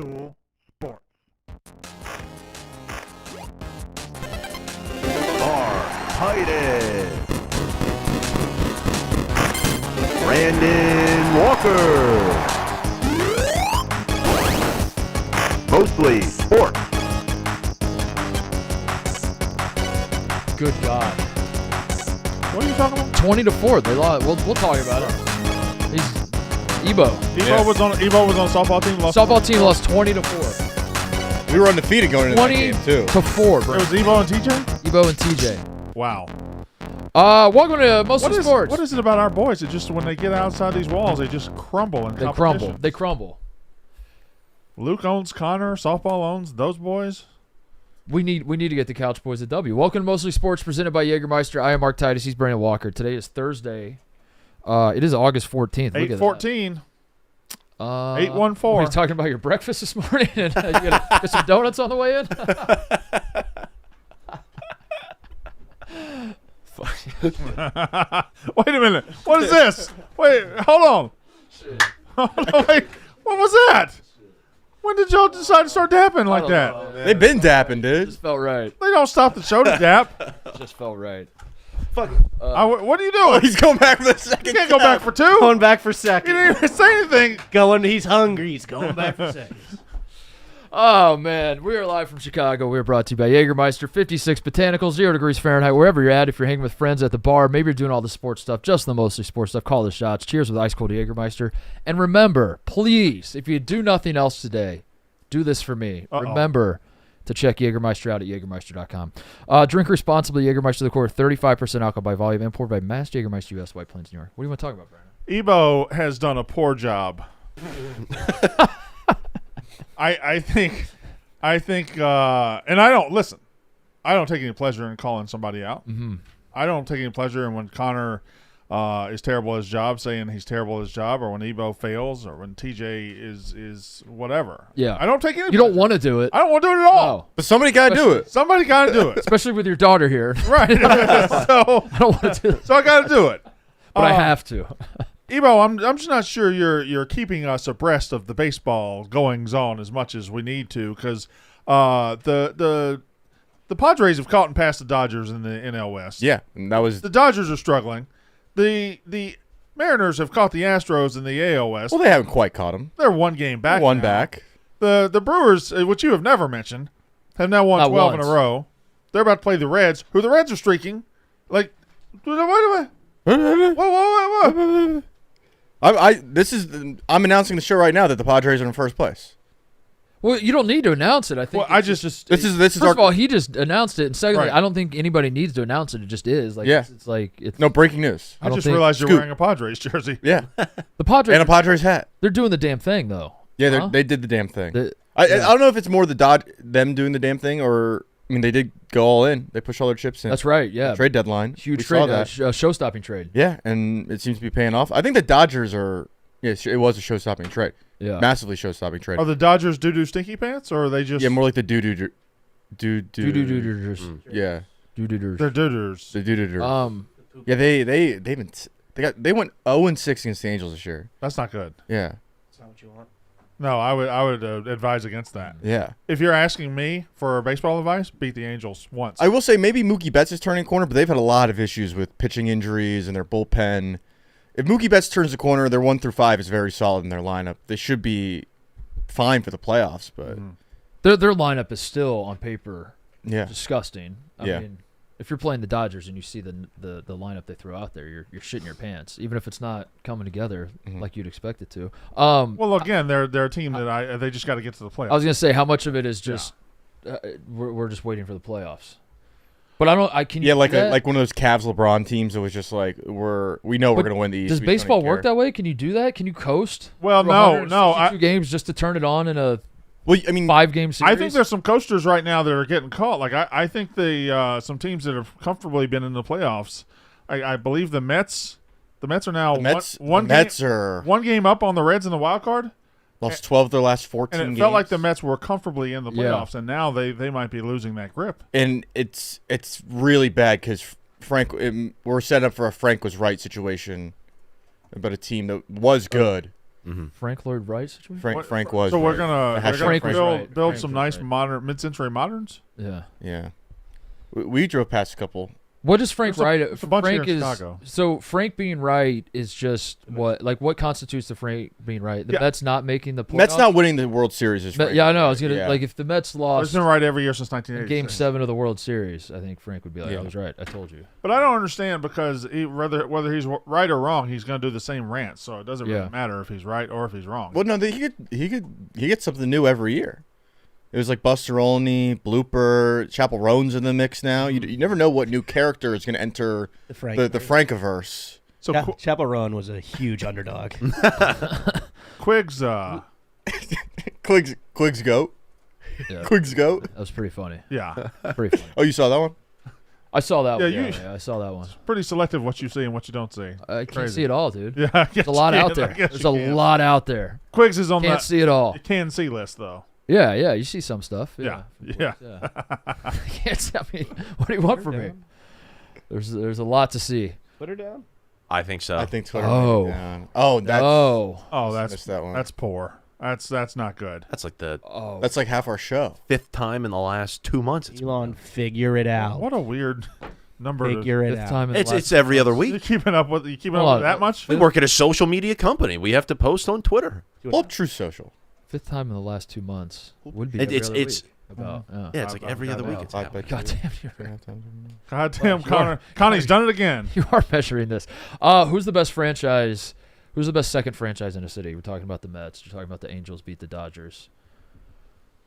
Barstool Sports. Titus, Brandon Walker. Mostly sports. Good God. What are you talking about? 20-4. They lost. We'll talk about it. He's Ebo. Ebo was on a softball team. Softball team lost 20-4. We were undefeated going into that game, too. 20-4. It was Ebo and TJ? Ebo and TJ. Wow. Welcome to Mostly Sports. What is it about our boys? It just when they get outside these walls, they just crumble in competition. They crumble. Luke owns Connor. Softball owns those boys. We need to get the Couch Boys a W. Welcome to Mostly Sports, presented by Jägermeister. I am Mark Titus. He's Brandon Walker. Today is Thursday. It is August 14th. 8:14. 8:14. Were you talking about your breakfast this morning? And you get some donuts on the way in? Wait a minute. What is this? Wait, hold on. Wait, what was that? When did y'all decide to start dapping like that? They've been dapping, dude. Just felt right. They don't stop the show to dap. Just felt right. Fuck. What are you doing? He's going back for the second. You can't go back for two. Going back for He second. didn't even say anything. He's hungry. He's going back for seconds. Oh, man. We are live from Chicago. We are brought to you by Jägermeister. 56 Botanicals, 0 degrees Fahrenheit. Wherever you're at, if you're hanging with friends at the bar, maybe you're doing all the sports stuff, just the mostly sports stuff, call the shots. Cheers with ice cold Jägermeister. And remember, please, if you do nothing else today, do this for me. Remember to check Jägermeister out at Jägermeister.com. Drink responsibly. Jägermeister the core, 35% alcohol by volume, imported by Mass Jägermeister U.S., White Plains, New York. What do you want to talk about, Brandon? Ebo has done a poor job. I think, and I don't listen. I don't take any pleasure in calling somebody out. Mm-hmm. I don't take any pleasure in when Connor is terrible at his job, saying he's terrible at his job, or when Ebo fails, or when TJ is whatever. Yeah, I don't take any. You don't want to do it. I don't want to do it at all. No. But somebody got to do it. Somebody got to do it, Especially with your daughter here. right? So I don't want to do it, so I got to do it. but I have to. Ebo, I'm just not sure you're keeping us abreast of the baseball goings on as much as we need to, because the Padres have caught and passed the Dodgers in the NL West. Yeah, and that was. The Dodgers are struggling. The Mariners have caught the Astros in the AL West. Well, they haven't quite caught him. They're one game back. One now. back. The Brewers, which you have never mentioned, have now won Not 12 once. in a row. They're about to play the Reds, who the Reds are streaking. Like, wait. Whoa. I'm announcing the show right now that the Padres are in first place. Well, you don't need to announce it. I think Well, this is First of all, he just announced it, and secondly, Right. I don't think anybody needs to announce it. It just is. Like, Yeah. it's like it's No breaking news. I don't just think- realized you're Scoop. wearing a Padres jersey. Yeah, the Padres. and a Padres hat. They're doing the damn thing though. Yeah, Huh? they did the damn thing. The- I yeah. don't know if it's more them doing the damn thing, or I mean, they did go all in. They pushed all their chips in. That's right. Yeah, Trade deadline. huge We saw trade, that. show-stopping trade. Yeah, and it seems to be paying off. I think the Dodgers are. Yes, it was a show-stopping trade. Yeah, Massively show-stopping trade. Are the Dodgers doo-doo stinky pants, or are they just... Yeah, more like the doo-doo. Doo-doo-doo-doos. Yeah, Doo-doo-doos. They're doo-doos. the doo-doo. Yeah, They went 0-6 against the Angels this year. That's not good. Yeah, That's not what you want. No, I would advise against that. yeah. If you're asking me for baseball advice, beat the Angels once. I will say maybe Mookie Betts is turning corner, but they've had a lot of issues with pitching injuries and their bullpen. If Mookie Betts turns the corner, their 1-5 is very solid in their lineup. They should be fine for the playoffs, but their lineup is still on paper yeah, disgusting. I Yeah. mean, if you're playing the Dodgers and you see the lineup they throw out there, you're shitting your pants, even if it's not coming together like you'd expect it to. Well, again, they're a team that they just got to get to the playoffs. I was gonna say how much of it is just we're just waiting for the playoffs. But can you yeah, do like that? like one of those Cavs LeBron teams that was just like we know we're gonna win the East. Does We just don't baseball even work care. that way? Can you do that? Can you coast? Well, for no. 162 games just to turn it on in a Well, I mean, 5-game series. I think there's some coasters right now that are getting caught. Like I think some teams that have comfortably been in the playoffs. I believe the Mets. The Mets are now one game up on the Reds in the wild card. lost 12 of their last 14 And it games. felt like the Mets were comfortably in the Yeah. playoffs, and now they might be losing that grip. And it's really bad because we're set up for a Frank was right situation about a team that was good Frank Lloyd Wright situation? Frank was. So we're right. gonna Frank was right. build Frank some was nice right. modern mid-century moderns. Yeah. Yeah. We drove past a couple. What does Frank There's Wright? a bunch Frank here in is Chicago. so Frank being right is just what? Like what constitutes the Frank being right? The Yeah. Mets not making the playoffs. Mets not winning the World Series is Frank. Yeah, I know. I was gonna Yeah. like if the Mets It's lost been right every year since in 1980. Game 7 of the World Series, I think Frank would be like, Yeah. "I was right. I told you." But I don't understand because whether he's right or wrong, he's going to do the same rant. So it doesn't Yeah. really matter if he's right or if he's wrong. Well, no, he gets something new every year. It was like Buster Olney, Blooper, Chapel Roan's in the mix now. You never know what new character is going to enter the Frankiverse. So Chapel Roan was a huge underdog. Quiggs, Quiggs goat. Yeah. Quiggs goat. That was pretty funny. yeah, Pretty funny. Oh, you saw that one? I saw that one. Yeah, Yeah, I saw that one. pretty selective what you see and what you don't see. I can't Crazy. see it all, dude. Yeah, I guess There's a lot you out can. I there. guess There's you a can. lot out there. Quiggs is on Can't the see it all. can see list though. Yeah, yeah. You see some stuff. Yeah, Yeah. Can't see, I mean, what do you want from me? There's a lot to see. Put her down. I think so. I think Twitter. Oh. went down. Oh, that's Oh, missed that one. that's poor. That's not good. That's like the That's like half our show. 5th time in the last 2 months. It's Elon, figure it out. What a weird number. Figure it Fifth out. time in the it's, last it's every other You week. keeping up with Hold on. that much? We work at a social media company. We have to post on Twitter. Pull up True Social. 5th time in the last 2 months would be It's- every other it's- week. About, yeah. Yeah, it's like every other week. It's I happening. bet God damn, you're God damn, Connor. Connie's done it again. You are measuring this. Who's the best franchise? Who's the best second franchise in a city? We're talking about the Mets. You're talking about the Angels beat the Dodgers.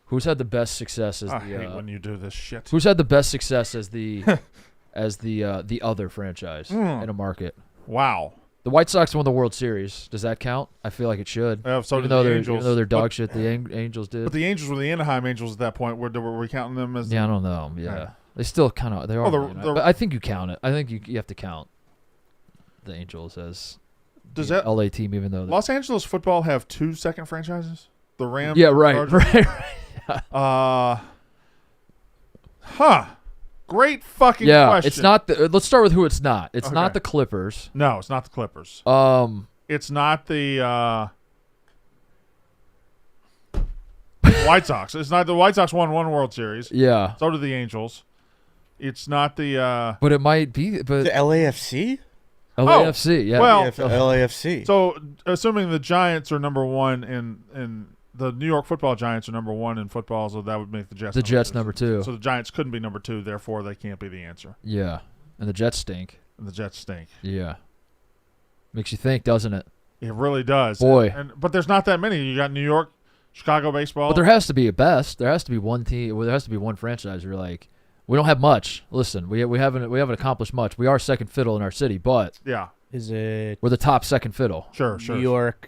Who's had the best success as I the? hate when you do this shit. Who's had the best success as the, the other franchise in a market? Wow. The White Sox won the World Series. Does that count? I feel like it should. Yeah, so even did though the they're Angels. even though they're dog But- shit, the Angels did. But the Angels were the Anaheim Angels at that point. Were we counting them as? Yeah, I don't know. Yeah, Yeah. they still kind of they are. Well, United, but I think you count it. I think you have to count the Angels as Does the that LA team, even though Los Angeles football have 2 second franchises? The Rams. yeah, and right, Chargers? right. Great fucking Yeah, question. it's not. Let's start with who it's not. It's not Okay. the Clippers. No, it's not the Clippers. It's not the White Sox. It's not the White Sox won 1 World Series. Yeah, So did the Angels. It's not the but it might be. But The LAFC? LAFC. Yeah. well, LAFC. So, assuming the Giants are number 1 in the New York Football Giants are number 1 in football, so that would make the Jets. the Jets number 2. So the Giants couldn't be number 2, therefore they can't be the answer. Yeah, and the Jets stink. And the Jets stink. Yeah, makes you think, doesn't it? It really does. Boy. But there's not that many. You got New York, Chicago baseball. But there has to be a best. There has to be one team. Well, there has to be one franchise. Where you're like, we don't have much. Listen, we haven't accomplished much. We are second fiddle in our city, but yeah, Is it we're the top second fiddle. sure. New York?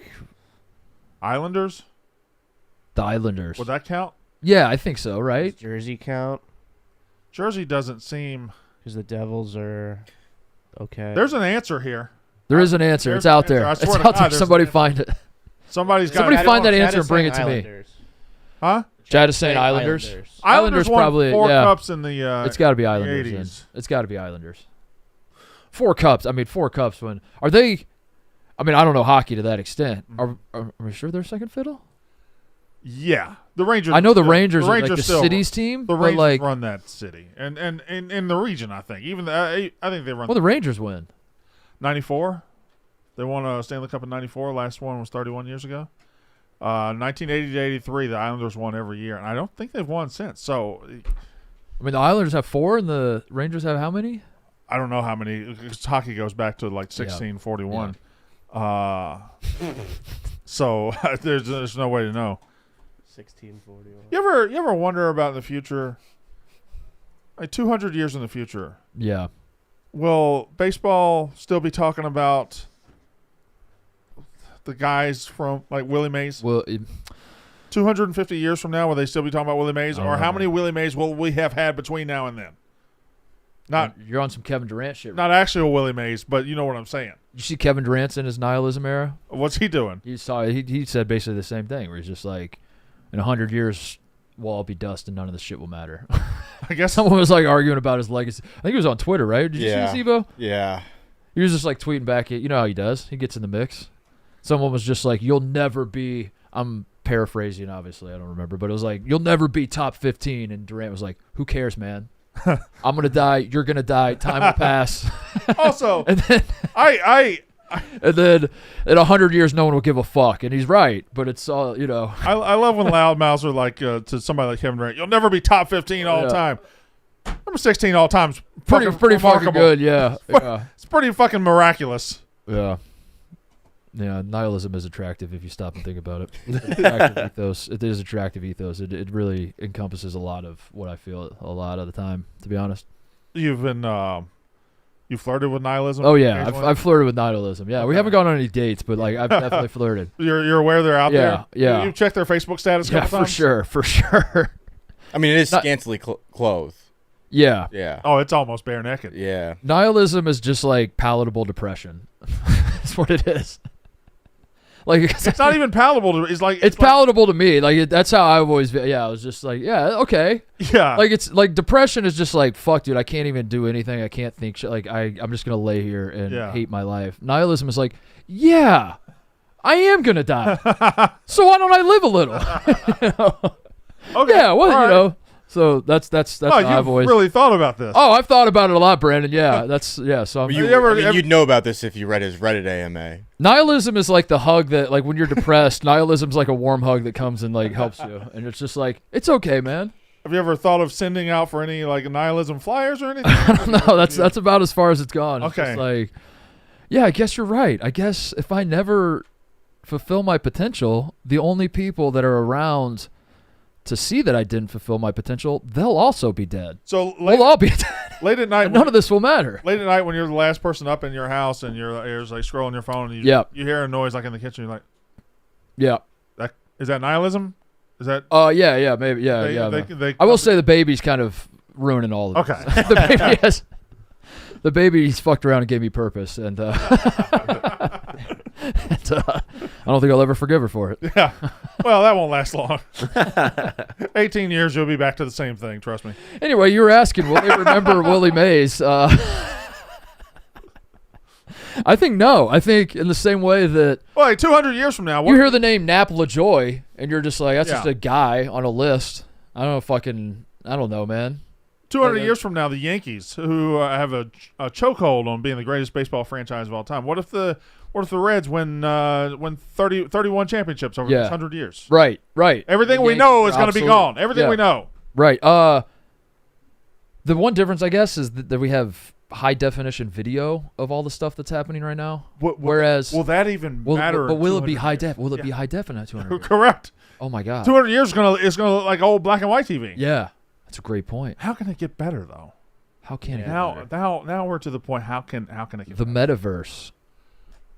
Islanders. The Islanders. Would that count? Yeah, I think so. Right? Does Jersey count? Jersey doesn't seem. Because the Devils are okay. There's an answer here. There is an answer. There's It's out an there. answer. I It's swear to out God, there. there's Somebody an find it. Somebody's got. Somebody it. find that Chat answer is and bring saying it to me. Islanders. Huh? Chad is saying Islanders. Islanders. Islanders won probably. 4 Yeah. cups in the. It's got to be Islanders. then. 80s. It's got to be Islanders. 4 cups. I mean, 4 cups. When are they? I mean, I don't know hockey to that extent. Are we sure they're second fiddle? Yeah, the Rangers. I know the still- Rangers are like the still- city's team, The but Rangers like, run that city, and in the region, I think. Even I think they run. well, the Rangers win. 94. They won a Stanley Cup in 94. Last one was 31 years ago. 1980 to 83, the Islanders won every year, and I don't think they've won since. So I mean, the Islanders have 4, and the Rangers have how many? I don't know how many. 'Cause hockey goes back to like 1641. So there's no way to know. 1641. You ever wonder about the future? Like 200 years in the future, Yeah. will baseball still be talking about the guys from like Willie Mays? Well, 250 years from now, will they still be talking about Willie Mays? I don't Or how know. many Willie Mays will we have had between now and then? Not you're on some Kevin Durant shit. not actual Willie Mays, but you know what I'm saying. You see Kevin Durant's in his nihilism era? What's he doing? You saw he said basically the same thing, where he's just like, in 100 years, we'll all be dust and none of this shit will matter. I guess Someone was like arguing about his legacy. I think it was on Twitter, right? Did you see this, Evo? Yeah. He was just like tweeting back at, you know how he does. He gets in the mix. someone was just like, "You'll never be." I'm paraphrasing, obviously, I don't remember, but it was like, "You'll never be top 15," and Durant was like, "Who cares, man? I'm gonna die. You're gonna die. Time will pass." Also, and then and then in 100 years, no one will give a fuck, and he's right. But it's all I love when loudmouths are like to somebody like Kevin Durant, "You'll never be top 15 all the time." Number 16 all time. Pretty fucking good, yeah. It's pretty fucking miraculous. Yeah. Yeah, nihilism is attractive if you stop and think about it. Attractive ethos. It is attractive ethos. It really encompasses a lot of what I feel a lot of the time, to be honest. You've been you flirted with nihilism? Oh yeah, I've flirted with nihilism. Yeah, Okay. we haven't gone on any dates, but like I've definitely flirted. You're aware they're out there? Yeah. You've checked their Facebook status a couple times? For sure. I mean, it is scantily clothed. Yeah. Yeah. Oh, it's almost bare naked. Yeah. Nihilism is just like palatable depression. That's what it is. Like it's not even palatable. It's like it's palatable to me. Like that's how I always. Yeah, I was just like, yeah, okay. Yeah. Like it's like depression is just like fuck, dude. I can't even do anything. I can't think shit. Like I'm just gonna lay here and hate my life. Nihilism is like, yeah, I am gonna die. So why don't I live a little? Okay. Yeah. Well, right. So that's Oh, how you've I've always really thought about this. Oh, I've thought about it a lot, Brandon. Yeah, that's So I'm, You'd know about this if you read his Reddit AMA. nihilism is like the hug that, like, when you're depressed, nihilism's like a warm hug that comes and like helps you, and it's just like, it's okay, man. Have you ever thought of sending out for any like nihilism flyers or anything? I don't know. That's about as far as it's gone. It's Okay. just like, yeah, I guess you're right. I guess if I never fulfill my potential, the only people that are around to see that I didn't fulfill my potential, they'll also be dead. So We'll all be dead. late at night, And none of this will matter. late at night when you're the last person up in your house and you're just like scrolling your phone and you hear a noise like in the kitchen, you're like, Yeah. is that nihilism? Is that Yeah, maybe. Yeah, they I will say the baby's kind of ruining all of Okay. this. The baby's fucked around and gave me purpose, and, I don't think I'll ever forgive her for it. Yeah. Well, that won't last long. 18 years, you'll be back to the same thing. Trust me. Anyway, you were asking, will they remember Willie Mays? I think no. I think in the same way that Well, like 200 years from now, you hear the name Nap LaJoy, and you're just like, that's Yeah. just a guy on a list. I don't know, man. 200 years from now, the Yankees, who have a chokehold on being the greatest baseball franchise of all time, what if the Reds win 31 championships over the next 100 years? Right. Everything The we Yankees know is are going to be obsolete. gone. Everything Yeah. we know. Right. The one difference, I guess, is that we have high definition video of all the stuff that's happening right now. Whereas, will that even matter? But will it be 200 high def? years? Will it be high def in that 200 years? Correct. Oh my god. 200 years is gonna look like old black and white TV. Yeah, that's a great point. How can it get better though? How can it? Now we're to the point. How can it get The better? metaverse,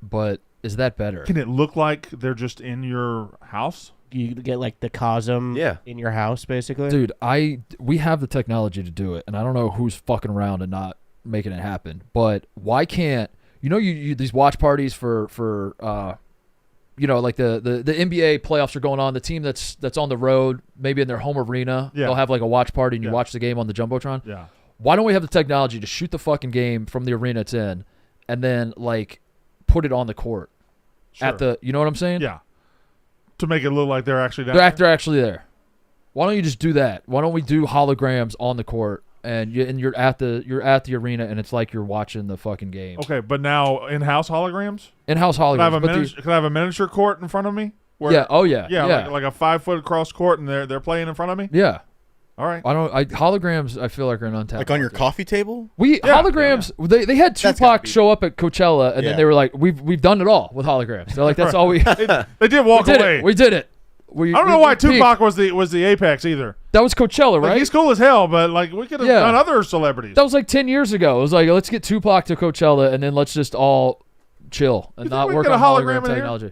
but is that better? Can it look like they're just in your house? You get like the cosm in your house, basically. Dude, we have the technology to do it, and I don't know who's fucking around and not making it happen. But why can't you these watch parties for like the NBA playoffs are going on. The team that's on the road, maybe in their home arena, they'll have like a watch party and you watch the game on the Jumbotron. Yeah. Why don't we have the technology to shoot the fucking game from the arena it's in and then like put it on the court at the, you know what I'm saying? Yeah. To make it look like they're actually down They're actually there. Why don't you just do that? Why don't we do holograms on the court and you're at the arena and it's like you're watching the fucking game. Okay, but now in-house holograms? In-house holograms. Could I have a miniature court in front of me? Yeah. Oh yeah. Yeah. Like a 5-foot cross court, and they're playing in front of me. Yeah. All right. Holograms. I feel like are an untapped. Like on your coffee table? Holograms. They had Tupac show up at Coachella, and then they were like, "We've done it all with holograms." They're like, "That's all we." They did walk away. We did it. I don't know why Tupac was the apex either. That was Coachella, right? Like, he's cool as hell, but like we could have done other celebrities. That was like 10 years ago. It was like, let's get Tupac to Coachella, and then let's just all chill and not work on hologram technology.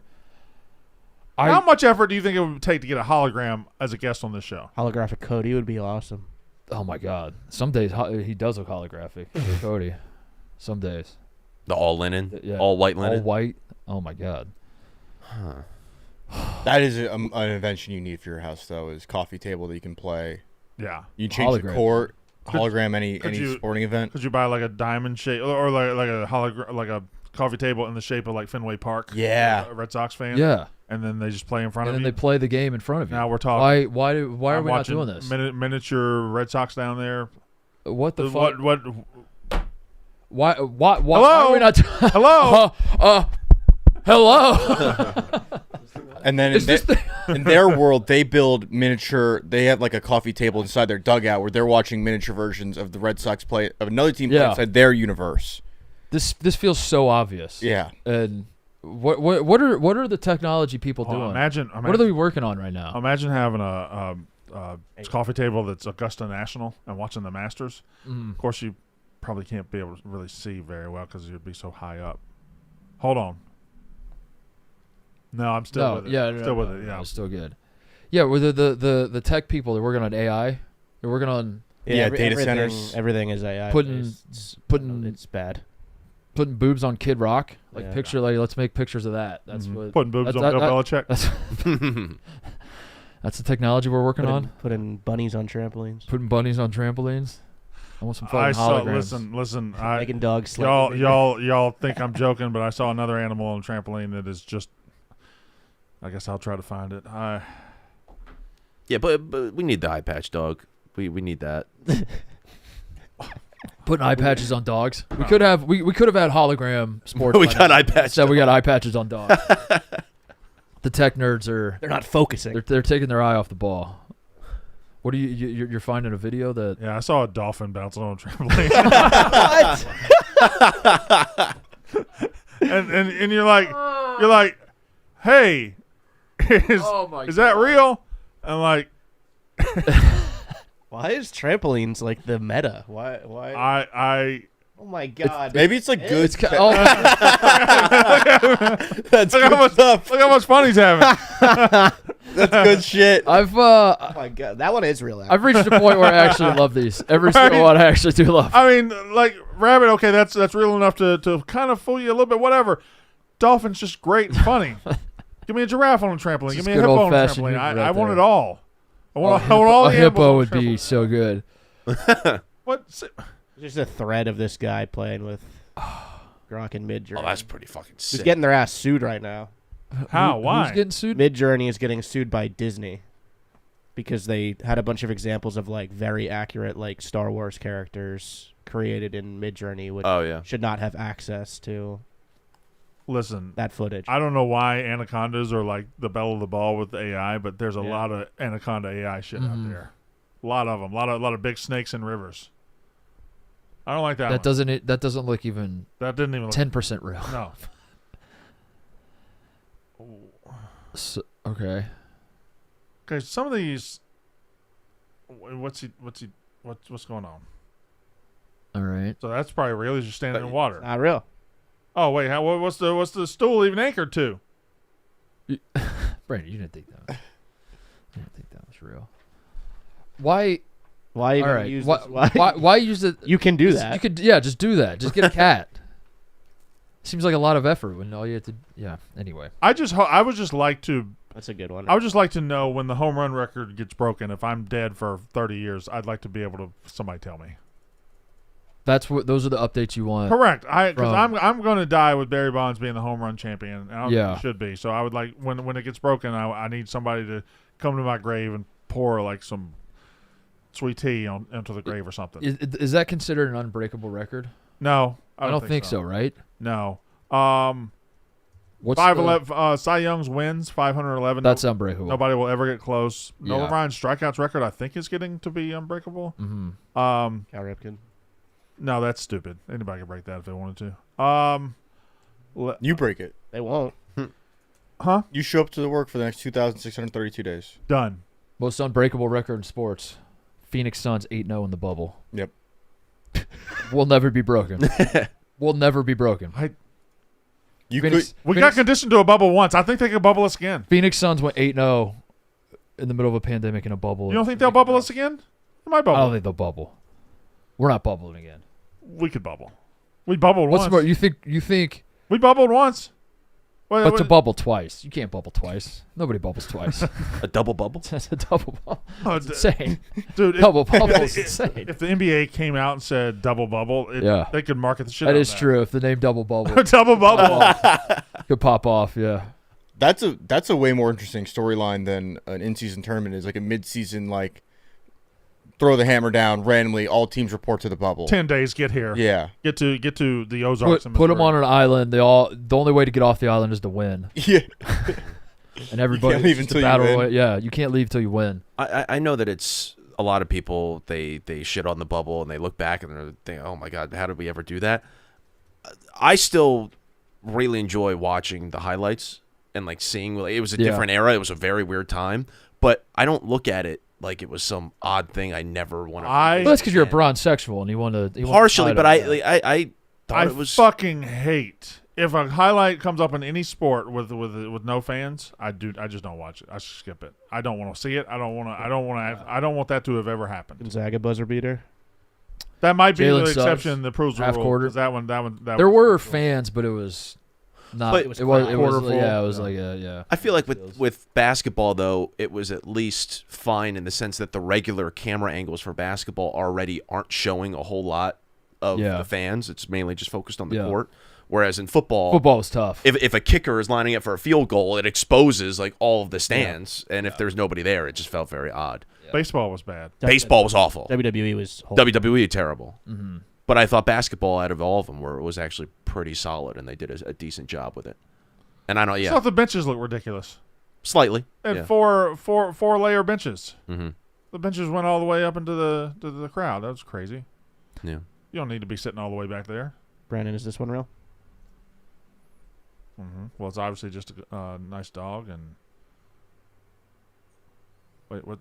How much effort do you think it would take to get a hologram as a guest on this show? Holographic Cody would be awesome. Oh my God! Some days he does look holographic. Cody. Some days. The all linen, all white linen, all white. Oh my God. That is an invention you need for your house, though. Is coffee table that you can play. Yeah. You change the court, hologram any sporting event. Could you buy like a diamond shape or like a hologram, like a coffee table in the shape of like Fenway Park. Yeah. A Red Sox fan. Yeah. And then they just play in front And of then you. they play the game in front of you. Now we're talking. Why are we not watching doing this? Miniature Red Sox down there. What the fuck? What? Why Hello? are we not? Hello? Hello. And then in their world, they build miniature. They have like a coffee table inside their dugout where they're watching miniature versions of the Red Sox play of another team play inside their universe. This feels so obvious. Yeah. And what are the technology people doing? Imagine what are they working on right now? Imagine having a coffee table that's Augusta National and watching the Masters. Of course, you probably can't be able to really see very well because you'd be so high up. Hold on. No, I'm still with it. Yeah, still with it. Yeah, it's still good. Yeah, with the tech people, they're working on AI. They're working on data centers. Everything is AI. Putting it's bad. Putting boobs on Kid Rock, let's make pictures of that. That's what putting boobs on Bill Belichick. That's the technology we're working on. Putting bunnies on trampolines. Putting bunnies on trampolines. I want some fucking holograms. Listen. Making dogs. Y'all think I'm joking, but I saw another animal on a trampoline that is just. I guess I'll try to find it. Yeah, but we need the eye patch, dog. We need that. Putting eye patches on dogs. We could have had hologram sports. We got eye patches. So we got eye patches on dogs. The tech nerds they're not focusing. They're taking their eye off the ball. What are you're finding a video that? Yeah, I saw a dolphin bouncing on a trampoline. and you're like, hey, is that real? I'm like, why is trampolines like the meta? Why? Oh my god! Maybe it's like good. That's look how much fun he's having. That's good shit. Oh my god, that one is real. I've reached a point where I actually love these. Every single one I actually do love. I mean, like rabbit. Okay, that's real enough to kind of fool you a little bit. Whatever. Dolphin's just great and funny. Give me a giraffe on a trampoline. Give me a hippo on a trampoline. I want it all. I want all a the hippo would be so good. What? Just a thread of this guy playing with Gronk and Midjourney. Oh, that's pretty fucking sick. He's getting their ass sued right now. How? Why? Who's getting sued? Midjourney is getting sued by Disney because they had a bunch of examples of like very accurate like Star Wars characters created in Midjourney, which should not have access to. Listen, that footage. I don't know why anacondas are like the belle of the ball with the AI, but there's a lot of anaconda AI shit out there. A lot of them. A lot of big snakes in rivers. I don't like that. That doesn't look even. That didn't even 10% real. No. So, okay. Okay. Some of these. What's going on? All right. So that's probably real. He's just standing in water. Not real. Oh wait, what's the stool even anchored to? Brandon, you didn't think that. You didn't think that was real. Why even use this? Why use it? You can do that. You could just do that. Just get a cat. Seems like a lot of effort when all you have to. Yeah. Anyway. I would just like to. That's a good one. I would just like to know when the home run record gets broken. If I'm dead for 30 years, I'd like to be able to somebody tell me. Those are the updates you want. Correct. Because I'm going to die with Barry Bonds being the home run champion. And I don't think he should be. So I would like when it gets broken, I need somebody to come to my grave and pour like some sweet tea into the grave or something. Is that considered an unbreakable record? No, I don't think so. Right? No. What's 511? Cy Young's wins 511. That's unbreakable. Nobody will ever get close. Yeah. Nolan Ryan's strikeouts record, I think, is getting to be unbreakable. Mm-hmm. Cal Ripken. No, that's stupid. Anybody can break that if they wanted to. You break it. They won't. Huh? You show up to the work for the next 2,632 days. Done. Most unbreakable record in sports. Phoenix Suns 8-0 in the bubble. Yep. We'll never be broken. We'll never be broken. We got conditioned to a bubble once. I think they could bubble us again. Phoenix Suns went 8-0 in the middle of a pandemic in a bubble. You don't think they'll bubble us again? They might bubble. I don't think they'll bubble. We're not bubbling again. We could bubble. We bubbled What's once. more, you think we bubbled once? But to bubble twice. You can't bubble twice. Nobody bubbles twice. A double bubble? That's a double bubble. Oh, It's insane. Dude, double bubble is insane. If the NBA came out and said double bubble, they could market the shit out That of is true. If the name double bubble. double bubble. Could pop off, yeah. That's a way more interesting storyline than an in-season tournament is. Like a mid-season, like throw the hammer down randomly. All teams report to the bubble. 10 days, get here. Yeah. Get to the Ozarks. Put them on an island. The only way to get off the island is to win. Yeah. And everybody leave until you win. Yeah, you can't leave until you win. I know that it's a lot of people. They shit on the bubble and they look back and they're thinking, oh my god, how did we ever do that? I still really enjoy watching the highlights and like seeing. Like, it was a different era. It was a very weird time, but I don't look at it like it was some odd thing I never want to. Well, that's because you're a bronzexual and you want to. Partially, but I thought it was. Fucking hate if a highlight comes up in any sport with no fans. I just don't watch it. I skip it. I don't want to see it. I don't want that to have ever happened. Gonzaga buzzer beater. That might be the Jalen exception Suggs, that proves the half rule. quarter. 'Cause that one. There were fans, but it was not. But It was like yeah. I feel like with basketball though, it was at least fine in the sense that the regular camera angles for basketball already aren't showing a whole lot of the fans. It's mainly just focused on the court. Whereas in football is tough. If a kicker is lining up for a field goal, it exposes like all of the stands, and if there's nobody there, it just felt very odd. Yeah. Baseball was bad. Baseball was awful. WWE was horrible. WWE terrible. Mm-hmm. But I thought basketball, out of all of them, was actually pretty solid, and they did a decent job with it. And I know, I thought the benches looked ridiculous. Slightly. And four layer benches. Mm-hmm. The benches went all the way up into the crowd. That was crazy. Yeah. You don't need to be sitting all the way back there. Brandon, is this one real? Mm-hmm. Well, it's obviously just a nice dog. And wait, what?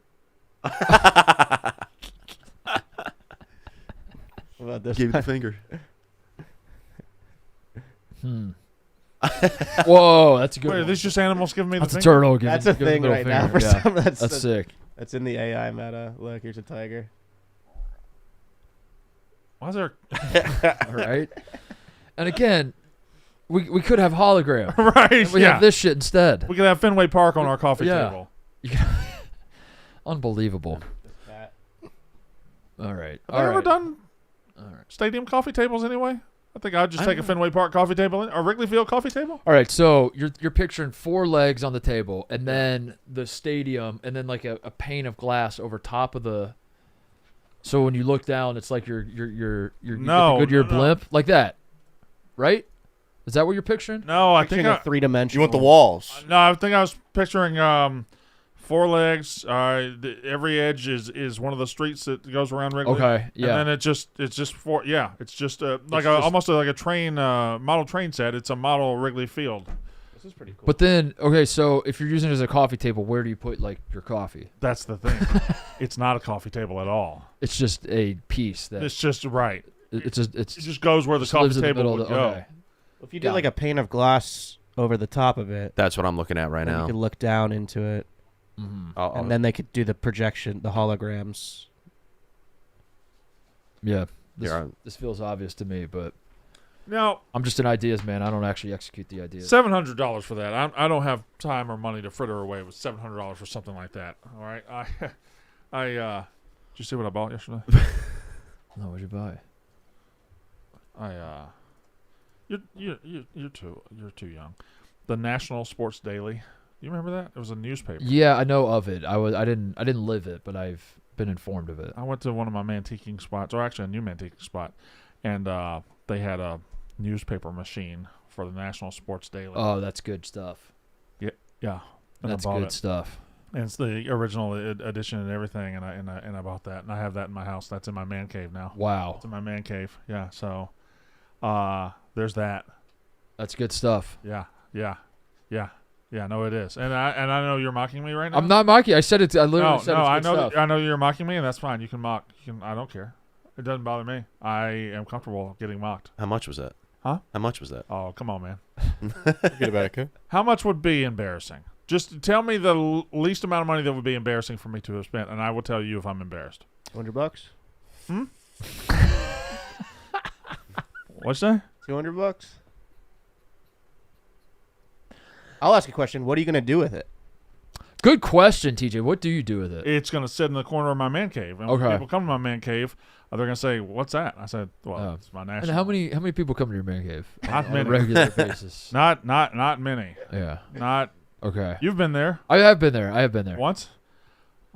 What about this? Give me the finger. Whoa, that's a good. Wait, are these just animals giving me the That's a finger? turtle. That's a thing right now. For Yeah. some, That's sick. That's in the AI meta. Look, here's a tiger. Why is there? All right. And again, we could have hologram. Right. We have this shit instead. We could have Fenway Park on our coffee table. Unbelievable. All right. Have I ever done stadium coffee tables anyway? I think I'd just take a Fenway Park coffee table or Wrigley Field coffee table. All right, so you're picturing 4 legs on the table, and then the stadium, and then like a pane of glass over top of the. So when you look down, it's like you're Goodyear blimp like that, right? Is that what you're picturing? No, I think a 3-dimensional. You want the walls? No, I think I was picturing 4 legs. Every edge is one of the streets that goes around Wrigley. Okay, yeah. And then it's just 4. Yeah, it's just almost like a train model train set. It's a model Wrigley Field. This is pretty cool. But then, okay, so if you're using it as a coffee table, where do you put like your coffee? That's the thing. It's not a coffee table at all. It's just a piece that. It's just right. It just goes where the coffee table would go. Okay. If you did like a pane of glass over the top of it, That's what I'm looking at right then now. you could look down into it, Mm-hmm. and then they could do the projection, the holograms. Yeah, this feels obvious to me, but Now I'm just an ideas man. I don't actually execute the ideas. $700 for that. I don't have time or money to fritter away with $700 for something like that. All right, did you see what I bought yesterday? No, what'd you buy? You're too young. The National Sports Daily. You remember that? It was a newspaper. Yeah, I know of it. I didn't live it, but I've been informed of it. I went to one of my mantiquing spots, or actually a new mantiquing spot, and they had a newspaper machine for the National Sports Daily. Oh, that's good stuff. Yeah. And That's I bought good it. stuff. And it's the original edition and everything, and I bought that, and I have that in my house. That's in my man cave now. Wow, It's in my man cave. Yeah. So, there's that. that's good stuff. Yeah. No, it is, and I know you're mocking me right now. I'm not mocking. I said it. I literally said no. it's I good know. stuff. I know you're mocking me, and that's fine. You can mock. I don't care. It doesn't bother me. I am comfortable getting mocked. How much was that? Huh? How much was that? Oh, come on, man. Forget about it, okay? How much would be embarrassing? Just tell me the least amount of money that would be embarrassing for me to have spent, and I will tell you if I'm embarrassed. $200. What's that? $200. I'll ask a question. What are you going to do with it? Good question, TJ. What do you do with it? It's going to sit in the corner of my man cave. And when people come to my man cave, they're going to say, "What's that?" I said, "Well, it's my national." And how many people come to your man cave? Not many. On a regular basis. Not many. Yeah. Not. Okay. You've been there. I have been there. Once.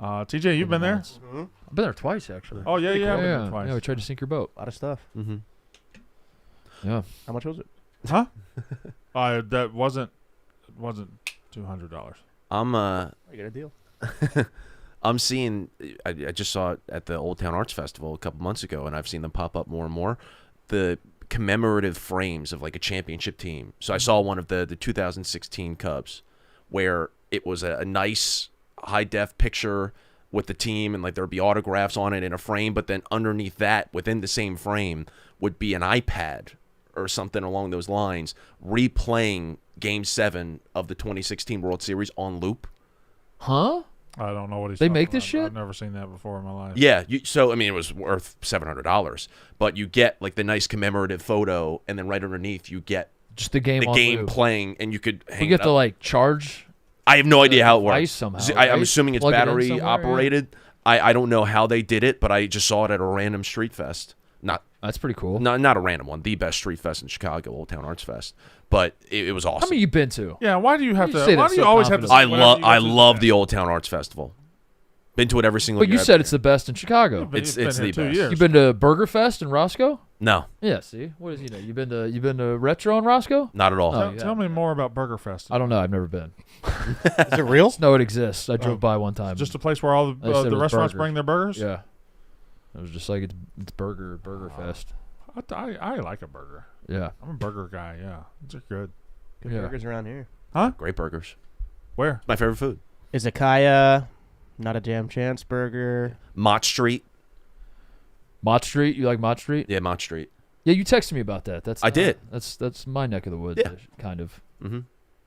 TJ, you've been there. Mm-hmm. I've been there twice actually. Oh yeah, yeah. I've been there Yeah. twice. Yeah, we tried to sink your boat. A lot of stuff. Mm-hmm. Yeah. How much was it? Huh? That wasn't $200. I get a deal. I'm seeing. I just saw it at the Old Town Arts Festival a couple months ago, and I've seen them pop up more and more. The commemorative frames of like a championship team. So I saw one of the 2016 Cubs, where it was a nice high def picture with the team, and like there'd be autographs on it in a frame. But then underneath that, within the same frame, would be an iPad or something along those lines, replaying Game 7 of the 2016 World Series on loop. Huh? I don't know what he's. They talking make this about. shit? I've never seen that before in my life. Yeah, so I mean, it was worth $700, but you get like the nice commemorative photo, and then right underneath you get Just the game. the on game loop. playing, and you could hang We get it to up. like charge. I have no idea how it device works. somehow, I'm right? assuming it's Plug it in battery somewhere, operated. I don't know how they did it, but I just saw it at a random street fest. That's pretty cool. Not a random one. The best street fest in Chicago, Old Town Arts Fest. But it was awesome. How many you been to? Yeah. Why do you have You to? say Why that do you so always have to? confidently. say whenever you I go to love event? the Old Town Arts Festival. Been to it every single But year. you said it's the best in Chicago. But It's you've been the here 2 best. years. You've been to Burger Fest in Roscoe? No, Yeah. See, what is you been to Retro in Roscoe? not at all. Oh, Tell me more about Burger Fest. I don't know. I've never been. Is it real? No, it exists. I drove by one time. Just a place where all They said it the was restaurants burgers. bring their burgers. Yeah. It was just like it's Burger Fest. I like a burger. Yeah. I'm a burger guy. Yeah, they're good. Good Yeah. burgers around here. Great burgers. Where? My favorite food. Izakaya, not a damn chance burger. Mott Street. Mott Street. You like Mott Street? Yeah, Mott Street. Yeah, you texted me about that. I did. That's my neck of the woods. Yeah. Kind of. Mm-hmm.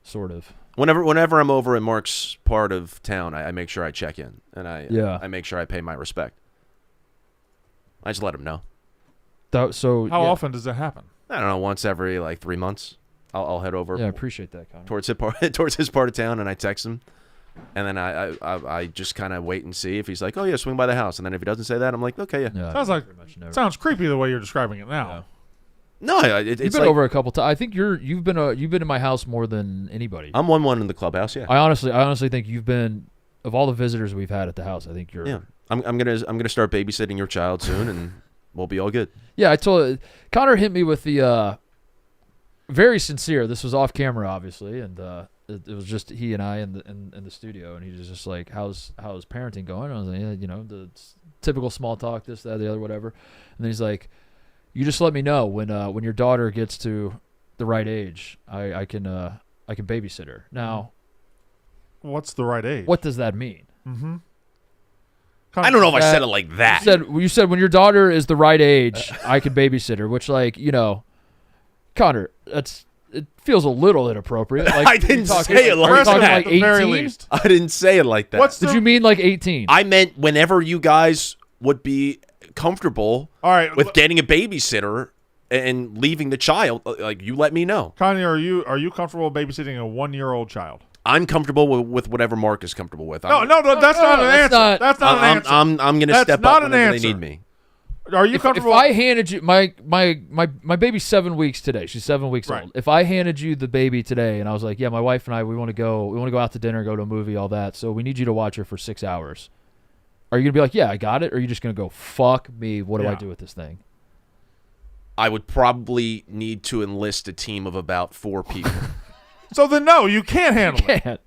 Sort of. Whenever I'm over in Mark's part of town, I make sure I check in, and I make sure I pay my respect. I just let him know. So How yeah. often does that happen? I don't know, once every like 3 months, I'll head over. Yeah, I appreciate that, Connor. towards his part of town, and I text him, and then I just kind of wait and see if he's like, oh yeah, swing by the house, and then if he doesn't say that, I'm like, okay, yeah. Yeah, Sounds like- pretty much never. Sounds creepy the way you're describing it now. Yeah. No, it's You've been like, over a couple times. I think you've been in my house more than anybody. I'm 1-1 in the clubhouse. Yeah, I honestly think you've been, of all the visitors we've had at the house, I think you're. yeah. I'm gonna start babysitting your child soon, and we'll be all good. Yeah, I told Connor hit me with the very sincere. This was off camera, obviously, and it was just he and I in the studio, and he was just like, "How's parenting going?" And I was like, "Yeah, the typical small talk, this, that, the other, whatever." And then he's like, "You just let me know when your daughter gets to the right age. I can babysit her." Now, What's the right age? what does that mean? Mm-hmm. I don't know if I said it like that. You said when your daughter is the right age, I can babysit her, which, like, Connor, it feels a little inappropriate. Like, I didn't say it like are you talking that. like At the very 18? least. I didn't say it like that. Did you mean like 18? I meant whenever you guys would be comfortable All right. with getting a babysitter and leaving the child, like, you let me know. Connie, are you comfortable babysitting a 1-year-old child? I'm comfortable with whatever Mark is comfortable with. No, that's not an that's answer. not- That's not an answer. I'm going to That's step not up an whenever answer. they need me. Are you if comfortable? I handed you my baby's 7 weeks today, she's 7 weeks Right. old. If I handed you the baby today and I was like, yeah, my wife and I, we want to go out to dinner, go to a movie, all that. So we need you to watch her for 6 hours. Are you gonna be like, yeah, I got it? Or are you just gonna go, fuck me? What do I Yeah. do with this thing? I would probably need to enlist a team of about 4 people. So then, no, you can't handle it. Can't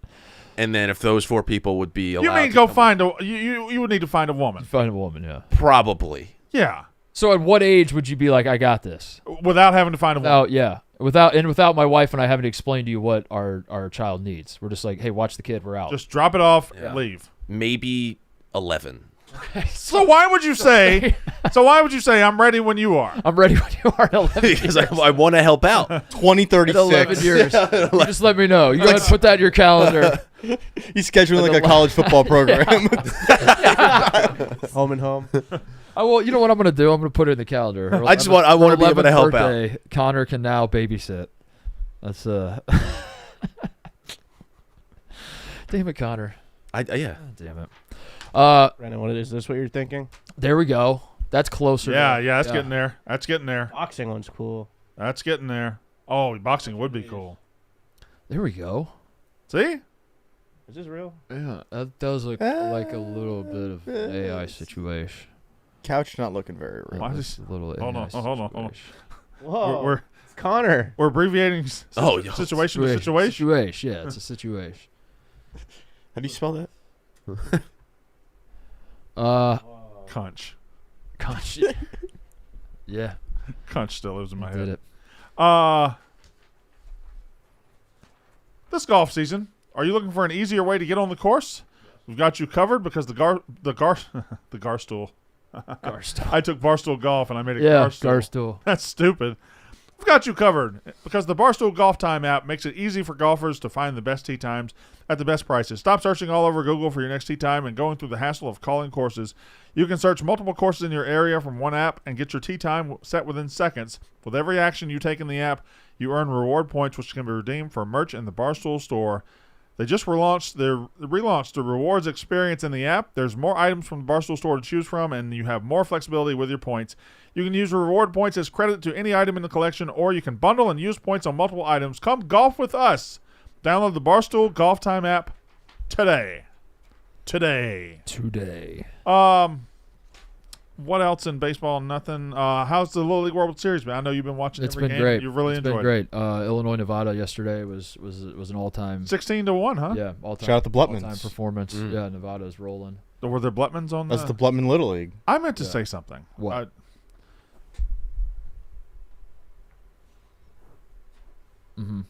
And then if those 4 people would be allowed You mean to go come- find a you would need to find a woman. find a woman, yeah. Probably. Yeah, So at what age would you be like, I got this? without having to find a woman. Without my wife and I having to explain to you what our child needs. We're just like, hey, watch the kid, we're out. Just drop it off Yeah. and leave. Maybe 11. So why would you say? I'm ready when you are? I'm ready when you are at 11 Because years. I want to help out. 2036. 11 years. You just let me know. You gotta put that in your calendar. He's scheduling like a college football program. Home and home. You know what I'm gonna do? I'm gonna put it in the calendar. I want to be able to help out. Connor can now babysit. That's Damn it, Connor. Yeah. God damn it. Brandon, what is this? What you're thinking? There we go. That's closer. Yeah, that's getting there. That's getting there. Boxing one's cool. That's getting there. Oh, boxing would be cool. There we go. See? Is this real? Yeah, that does look like a little bit of an AI situation. Couch not looking very real. Why Just a little hold AI on, hold on. situation. Whoa. We're It's Connor. we're abbreviating situation to situation. Situation. Yeah, it's a situation. How do you spell that? Conch. Gosh. Yeah. Conch still lives in my Did head. it. This golf season, are you looking for an easier way to get on the course? We've got you covered because the Garstool. Garstool. I took Barstool Golf and I made it Yeah, Garstool. Garstool. That's stupid. We've got you covered because the Barstool Golf Time app makes it easy for golfers to find the best tee times at the best prices. Stop searching all over Google for your next tee time and going through the hassle of calling courses. You can search multiple courses in your area from one app and get your tee time set within seconds. With every action you take in the app, you earn reward points which can be redeemed for merch in the Barstool store. They just relaunched the rewards experience in the app. There's more items from the Barstool store to choose from, and you have more flexibility with your points. You can use reward points as credit to any item in the collection, or you can bundle and use points on multiple items. Come golf with us. Download the Barstool Golf Time app today. What else in baseball? Nothing. How's the Little League World Series been? I know you've been watching every game. It's been great. You really enjoyed it. Illinois, Nevada yesterday was an all-time. 16-1, huh? Yeah, all-time. Shout out the Blutmans. All-time performance. Yeah, Nevada's rolling. Were there Blutmans on That's the Blutman Little League. I meant to say something. What? Mm-hmm.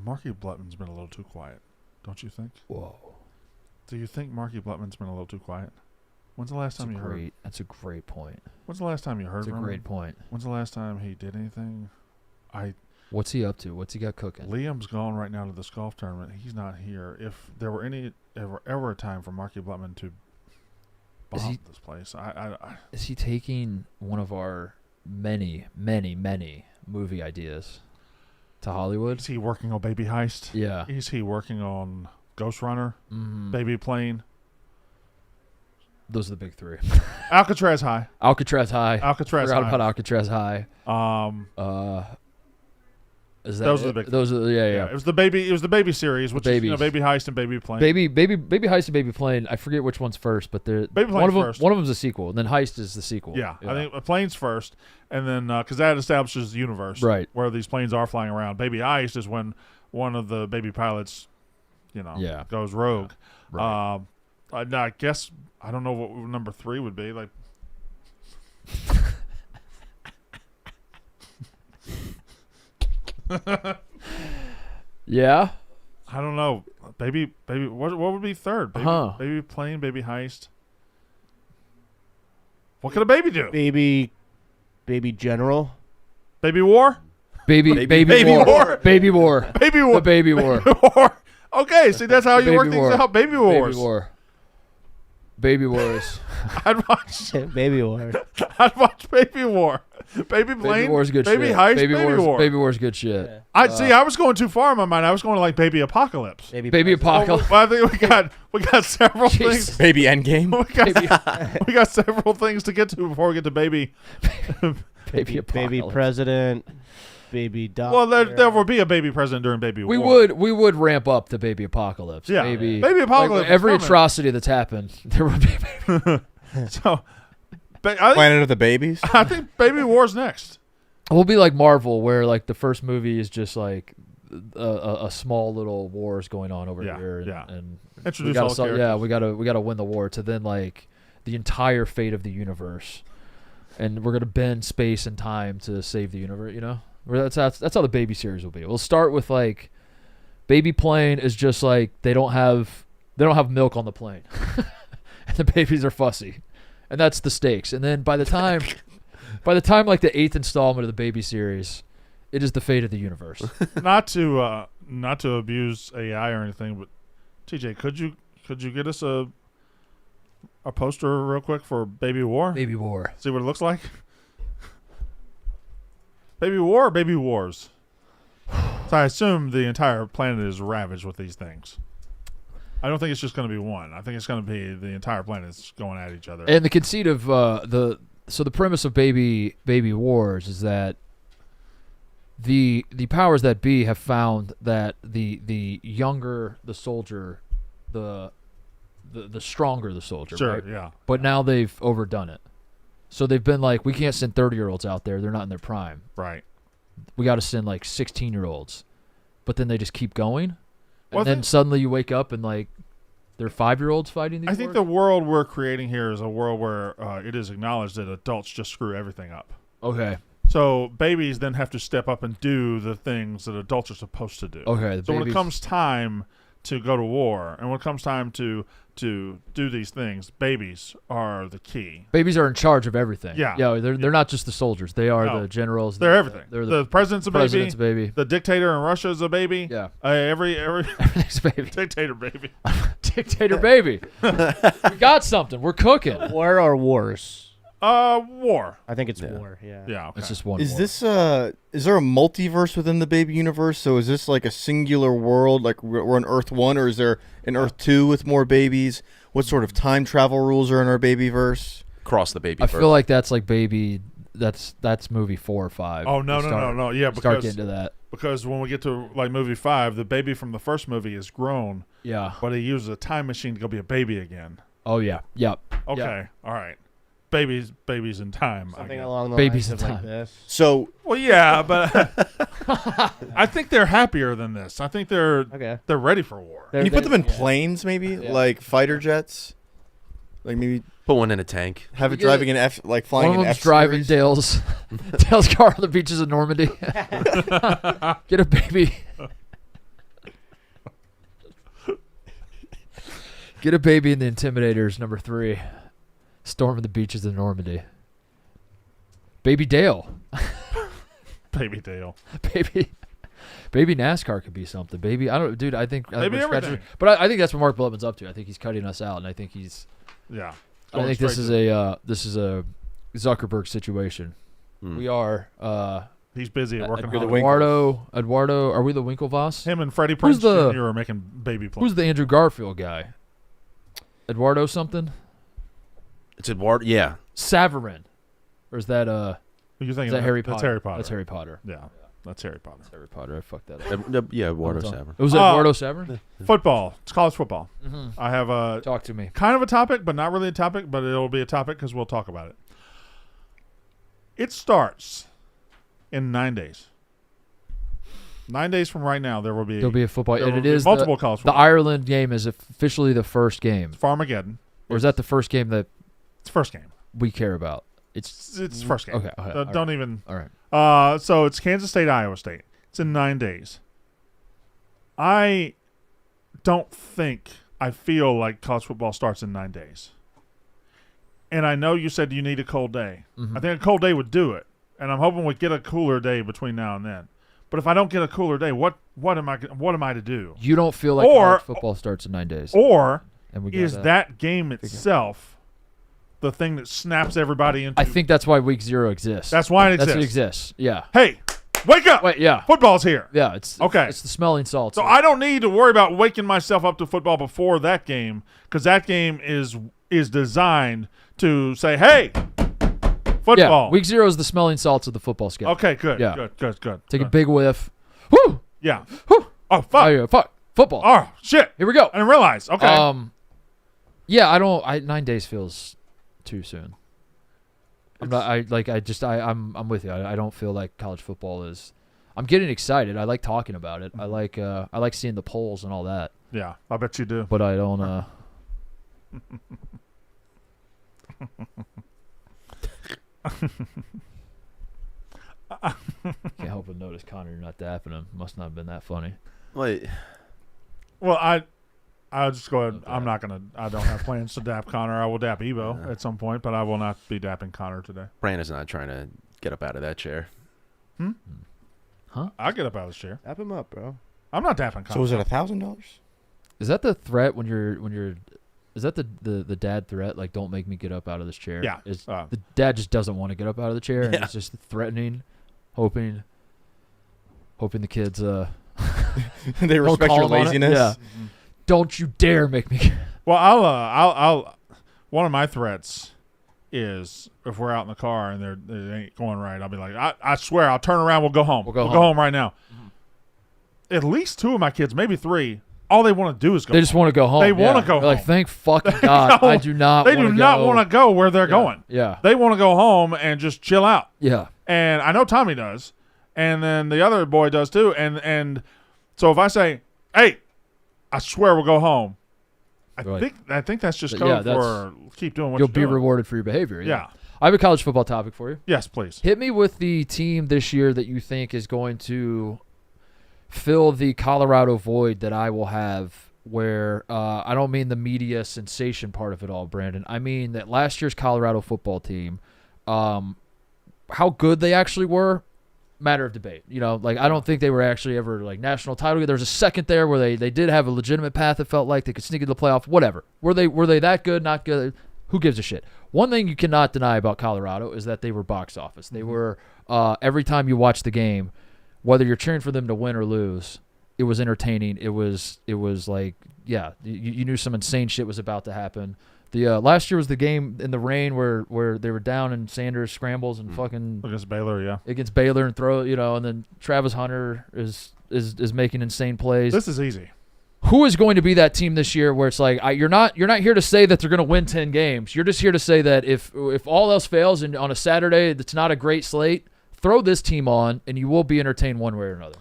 Marky Blutman's been a little too quiet, don't you think? Whoa. Do you think Marky Blutman's been a little too quiet? When's the last time you heard? That's a great point. When's the last time you heard That's a from him? great point. When's the last time he did anything? What's he up to? What's he got cooking? Liam's gone right now to this golf tournament. He's not here. If there were ever a time for Marky Blutman to bomb this place, is he taking one of our many, many, many movie ideas to Hollywood? Is he working on Baby Heist? Yeah. Is he working on Ghost Runner? Mm-hmm. Baby Plane? Those are the big three. Alcatraz High. Alcatraz High. Alcatraz Forgot High. about Alcatraz High. Is that those it? are the big. Those are yeah. It was the baby series, which is Baby Heist and Baby Plane. Baby Heist and Baby Plane. I forget which one's first, but they're Baby Plane's first. One of them's a sequel, and then Heist is the sequel. Yeah. I think Plane's first, and then because that establishes the universe, right, where these planes are flying around. Baby Heist is when one of the baby pilots, goes rogue. Right. I guess I don't know what number 3 would be like. Yeah. I don't know. Baby. What would be third? Baby Plane, Baby Heist. What could a baby do? Baby General. Baby War. Baby War. Baby War. Baby War. The Baby War. Okay, see that's how you work things out. Baby Wars. Baby War. Baby Wars. I'd watch Baby War. I'd watch Baby War. Baby Plane. Baby War's good Baby shit. Heist. Baby War. Baby War's good shit. Yeah. I was going too far in my mind. I was going to like Baby Apocalypse. Baby Apocalypse. Well, I think we got several things. Baby Endgame. We got several things to get to before we get to Baby. Baby Apocalypse. Baby President. Baby Doctor. Well, there will be a baby president during Baby We War. we would ramp up to Baby Apocalypse. Yeah. Baby Apocalypse. Like, every is atrocity that's happened, there would be. coming. So, Planet of the Babies. I think Baby War's next. We'll be like Marvel, where like the first movie is just like a small little wars going on over here. And Introduce all the characters. we gotta win the war to then like the entire fate of the universe, and we're gonna bend space and time to save the universe. You know, that's how the baby series will be. We'll start with like Baby Plane is just like they don't have milk on the plane, and the babies are fussy, and that's the stakes. And then by the time like the 8th installment of the baby series, it is the fate of the universe. Not to abuse AI or anything, but TJ, could you get us a poster real quick for Baby War? Baby War. See what it looks like. Baby war or baby wars? So I assume the entire planet is ravaged with these things. I don't think it's just going to be one. I think it's going to be the entire planet's going at each other. And the conceit of the premise of baby wars is that the powers that be have found that the younger the soldier, the stronger the soldier. Sure, right? yeah. But now they've overdone it. So they've been like, we can't send 30-year-olds out there. They're not in their prime. Right. We got to send like 16-year-olds. But then they just keep going. And Well, then suddenly you wake up and like they're 5-year-olds fighting these I think wars? the world we're creating here is a world where it is acknowledged that adults just screw everything up. Okay. So babies then have to step up and do the things that adults are supposed to do. Okay. So when it comes time to go to war and when it comes time to do these things, babies are the key. Babies are in charge of everything. Yeah. Yeah, they're not just the soldiers. They are No. the generals. They're everything. They're the president's a president's baby. baby. The dictator in Russia is a baby. Yeah. Every Everything's baby. dictator baby. Dictator baby. We got something. We're cooking. War or wars? War. I think it's war. Yeah. Yeah. Okay. It's just one Is war. this is there a multiverse within the baby universe? So is this like a singular world, like we're on Earth 1, or is there an Earth 2 with more babies? What sort of time travel rules are in our babyverse? Cross the baby. I feel like that's like baby. That's movie 4 or 5. Oh no. Yeah, Start because getting to that. because when we get to like movie 5, the baby from the first movie is grown, Yeah. but he uses a time machine to go be a baby again. Oh yeah. Yep. Okay. All right. Babies in time. I Something guess. along the Babies lines in of like time. this. So Well, yeah, but I think they're happier than this. I think they're ready for war. can you put them in planes, maybe like fighter jets? Like maybe put one in a tank. have it driving an F, like flying One of an them's F driving series? Dale's car on the beaches of Normandy. Get a baby. Get a baby in the Intimidators, number 3. Storming the beaches of Normandy. Baby Dale. Baby Dale. Baby NASCAR could be something. Baby, I don't, dude. I think Maybe we're scratching- everything. but I think that's what Mark Blutman's up to. I think he's cutting us out, and I think he's. Yeah. I think this is a Zuckerberg situation. We are. He's busy at working. Eduardo. Are we the Winklevoss? Him and Freddie Prinze the- Jr. are making baby planes. Who's the Andrew Garfield guy? Eduardo something? It's Eduardo. Yeah. Savarin. Or is that Who you think is that Harry Potter? That's Harry Potter. That's Harry Potter. Yeah. That's Harry Potter. That's Harry Potter. I fucked that up. Yeah, Eduardo Savern. It was Eduardo Savarin? Football. It's college football. Mm-hmm. I have a Talk to me. kind of a topic, but not really a topic, but it'll be a topic because we'll talk about it. It starts in 9 days. 9 days from right now, there'll be a football, there and will it be is multiple college the football. Ireland game is officially the first game, Farmageddon. or is that the first game that It's the first game. we care about? It's It's first game. Okay, all Don't right. even. All right. So it's Kansas State, Iowa State. It's in 9 days. I feel like college football starts in 9 days. And I know you said you need a cold day. Mm-hmm. I think a cold day would do it. And I'm hoping we get a cooler day between now and then. But if I don't get a cooler day, what am I to do? You don't feel like college football starts in 9 days, Or and we is that game itself the thing that snaps everybody into? I think that's why Week 0 exists. That's why it exists. That's what exists. Yeah. Hey, wake up! Wait. Yeah. Football's here. Yeah. It's Okay. It's the smelling salts. So I don't need to worry about waking myself up to football before that game because that game is designed to say, "Hey, football." Yeah. Week 0 is the smelling salts of the football schedule. Okay, good. Yeah. Good. Take a big whiff. Woo! Yeah. Woo! Oh fuck. Oh, yeah, fuck. Football. Oh shit. Here we go. I didn't realize. Okay. Yeah, I don't. 9 days feels too soon. I'm with you. I don't feel like college football is. I'm getting excited. I like talking about it. I like seeing the polls and all that. Yeah, I bet you do. But I don't. Can't help but notice Connor, you're not dapping him. Must not have been that funny. Wait. Well, I'll just go ahead. I don't have plans to dap Connor. I will dap Evo at some point, but I will not be dapping Connor today. Brandon's not trying to get up out of that chair. I'll get up out of this chair. Dap him up, bro. I'm not dapping Connor. So is it $1,000? Is that the threat when you're? Is that the dad threat? Like, don't make me get up out of this chair. Yeah. The dad just doesn't want to get up out of the chair, and he's just threatening. hoping the kids they respect your laziness. Yeah. Don't you dare make me. Well, I'll. One of my threats is if we're out in the car and they ain't going right, I'll be like, I swear, I'll turn around. We'll go home. We'll go home right now. Mm-hmm. At least 2 of my kids, maybe 3. All they want to do is go. They just want to go home. They want to go home. Like, thank fucking God, I do not. They do not want to go where they're going. Yeah. They want to go home and just chill out. Yeah. And I know Tommy does, and then the other boy does too. And so if I say, "Hey, I swear we'll go home," I think that's just code for keep doing what you're doing. You'll be rewarded for your behavior. Yeah. I have a college football topic for you. Yes, please. Hit me with the team this year that you think is going to fill the Colorado void that I will have, where I don't mean the media sensation part of it all, Brandon. I mean that last year's Colorado football team, how good they actually were, matter of debate. You know, like I don't think they were actually ever like national title. There was a second there where they did have a legitimate path. It felt like they could sneak into the playoff. Whatever. Were they that good? Not good? Who gives a shit? One thing you cannot deny about Colorado is that they were box office. They were every time you watch the game, whether you're cheering for them to win or lose, it was entertaining. It was like, yeah, you knew some insane shit was about to happen. The last year was the game in the rain where they were down and Sanders scrambles and fucking against Baylor, yeah. Against Baylor and throw, and then Travis Hunter is making insane plays. This is easy. Who is going to be that team this year where it's like you're not here to say that they're going to win 10 games. You're just here to say that if all else fails and on a Saturday it's not a great slate, throw this team on and you will be entertained one way or another.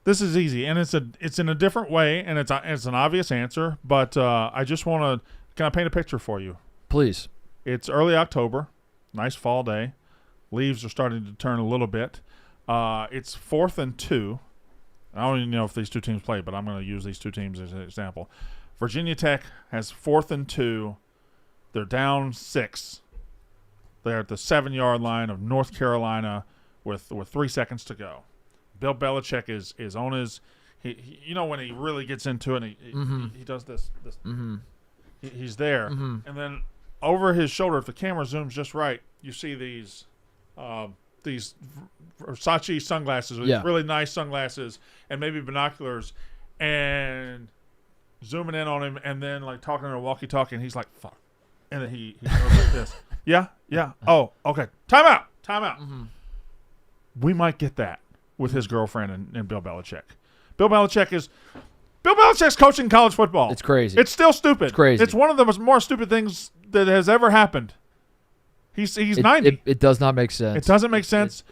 This is easy, and it's in a different way, and it's an obvious answer, but I just want to – can I paint a picture for you? Please. It's early October, nice fall day. Leaves are starting to turn a little bit. It's 4th and 2. I don't even know if these two teams play, but I'm going to use these two teams as an example. Virginia Tech has 4th and 2. They're down 6. They're at the 7-yard line of North Carolina with 3 seconds to go. Bill Belichick is on his he when he really gets into it, he does this. Mm-hmm. He's there, and then over his shoulder, if the camera zooms just right, you see these Versace sunglasses, really nice sunglasses, and maybe binoculars, and zooming in on him, and then like talking on a walkie-talkie, and he's like, "Fuck," and then he goes like this. Yeah. Oh, okay. Time out. Mm-hmm. We might get that with his girlfriend and Bill Belichick. Bill Belichick's coaching college football. It's crazy. It's still stupid. It's crazy. It's one of the more stupid things that has ever happened. He's 90. It does not make sense. It doesn't make sense.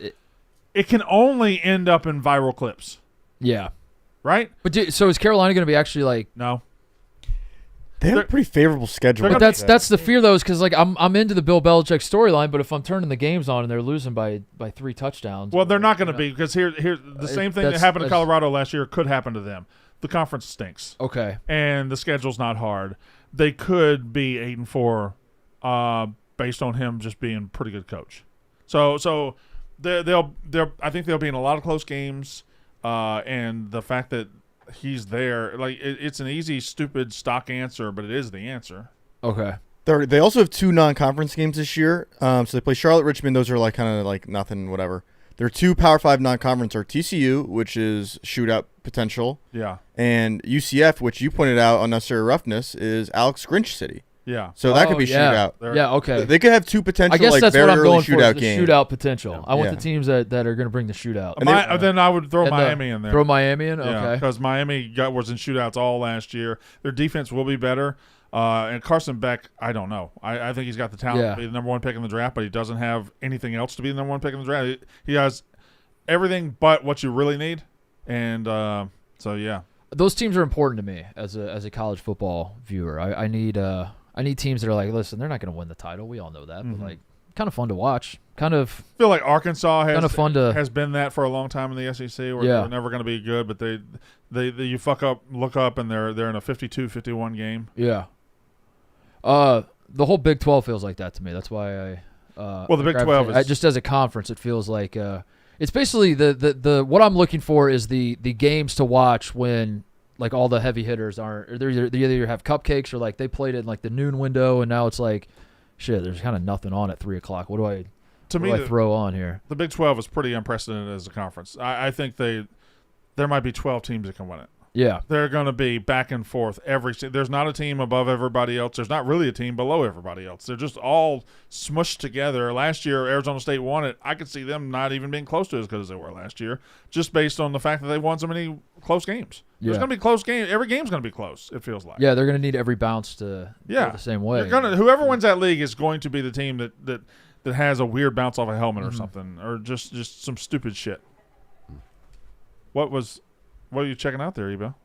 It can only end up in viral clips. Yeah. Right? But so is Carolina going to be actually like – No. They have a pretty favorable schedule. But that's the fear, though, is because like I'm into the Bill Belichick storyline, but if I'm turning the games on and they're losing by 3 touchdowns, well, they're not going to be, because here the same thing that happened to Colorado last year could happen to them. The conference stinks. Okay. And the schedule's not hard. They could be 8-4, based on him just being a pretty good coach. So I think they'll be in a lot of close games, and the fact that he's there, like it's an easy, stupid stock answer, but it is the answer. Okay. They also have 2 non-conference games this year. So they play Charlotte, Richmond. Those are like kind of like nothing, whatever. Their 2 Power 5 non-conference are TCU, which is shootout potential. Yeah. And UCF, which you pointed out, unnecessary roughness, is Alex Grinch City. Yeah. So that could be shootout. Yeah, okay. They could have 2 potential, I guess like, that's very what I'm early going shootout for, games. the shootout potential. Yeah. I want the teams that are going to bring the shootout. Then I would throw Miami in there. Throw Miami in? Okay. Yeah, because Miami was in shootouts all last year. Their defense will be better. And Carson Beck, I don't know. I think he's got the talent to be the number 1 pick in the draft, but he doesn't have anything else to be the number 1 pick in the draft. He has everything but what you really need. And so, yeah. Those teams are important to me as a college football viewer. I need teams that are like, listen, they're not going to win the title. We all know that, but like, kind of fun to watch. I feel like Arkansas has been that for a long time in the SEC, where they're never going to be good, but they you look up, and they're in a 52-51 game. Yeah. The whole Big 12 feels like that to me. That's why the Big 12 is just as a conference, it feels like it's basically the what I'm looking for is the games to watch when like all the heavy hitters aren't. They either have cupcakes or like they played in like the noon window, and now it's like, shit, there's kind of nothing on at 3 o'clock. What to me, what do I throw on here? The Big 12 is pretty unprecedented as a conference. I think there might be 12 teams that can win it. Yeah. They're going to be back and forth there's not a team above everybody else. There's not really a team below everybody else. They're just all smushed together. Last year, Arizona State won it. I could see them not even being close to as good as they were last year, just based on the fact that they won so many close games. There's going to be close games. Every game's going to be close, it feels like. Yeah, they're going to need every bounce to go the same way. Whoever wins that league is going to be the team that has a weird bounce off a helmet or something, or just some stupid shit. What are you checking out there, Ebo?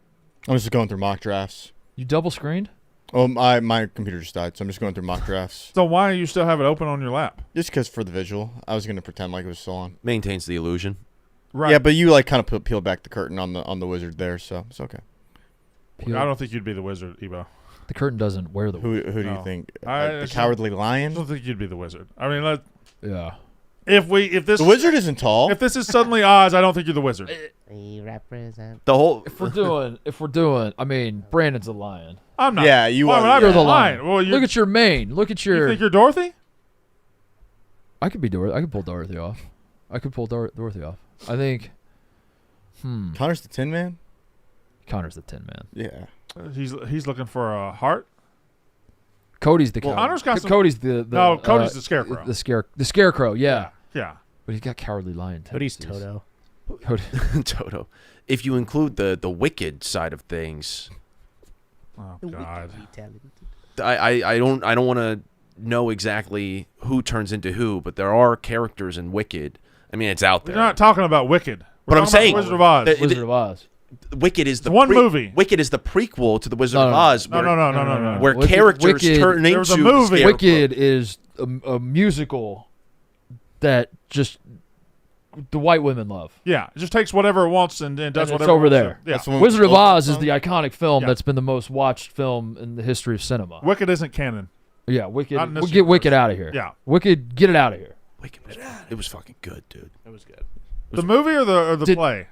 I'm just going through mock drafts. You double screened? Oh, my computer just died, so I'm just going through mock drafts. So why do you still have it open on your lap? Just because for the visual. I was going to pretend like it was still on. Maintains the illusion. Right. Yeah, but you like kind of peel back the curtain on the wizard there, so it's okay. I don't think you'd be the wizard, Ebo. The curtain doesn't wear the wizard. Who do you think? The Cowardly Lion? I don't think you'd be the wizard. I mean, yeah. If the wizard isn't tall. If this is suddenly Oz, I don't think you're the wizard. We represent the whole. If we're doing, I mean, Brandon's a lion. I'm not. Yeah, you are. You're the lion. Well, look at your mane. Look at your. You think you're Dorothy? I could be Dorothy. I could pull Dorothy off. Dorothy off. I think. Connor's the Tin Man. Connor's the Tin Man. Yeah. He's looking for a heart. Cody's the Connor's got some, Cody's the Cody's the scarecrow. The scarecrow, yeah. Yeah. But he's got Cowardly Lion tendencies. Cody's Toto. Toto. If you include the wicked side of things. Oh God. I don't want to know exactly who turns into who, but there are characters in Wicked. I mean, it's out there. We're not talking about Wicked. But I'm saying Wizard of Oz. Wizard of Oz. Wicked is the movie. Wicked is the prequel to the Wizard of Oz. No. Where characters turn into a movie. Wicked is a musical that just the white women love. Yeah, it just takes whatever it wants and does whatever. It's over there. Yeah. Wizard of Oz is the iconic film that's been the most watched film in the history of cinema. Wicked isn't canon. Yeah, Wicked. We'll get Wicked out of here. Yeah, Wicked, get it out of here. Wicked, it was fucking good, dude. It was good. The movie or the play?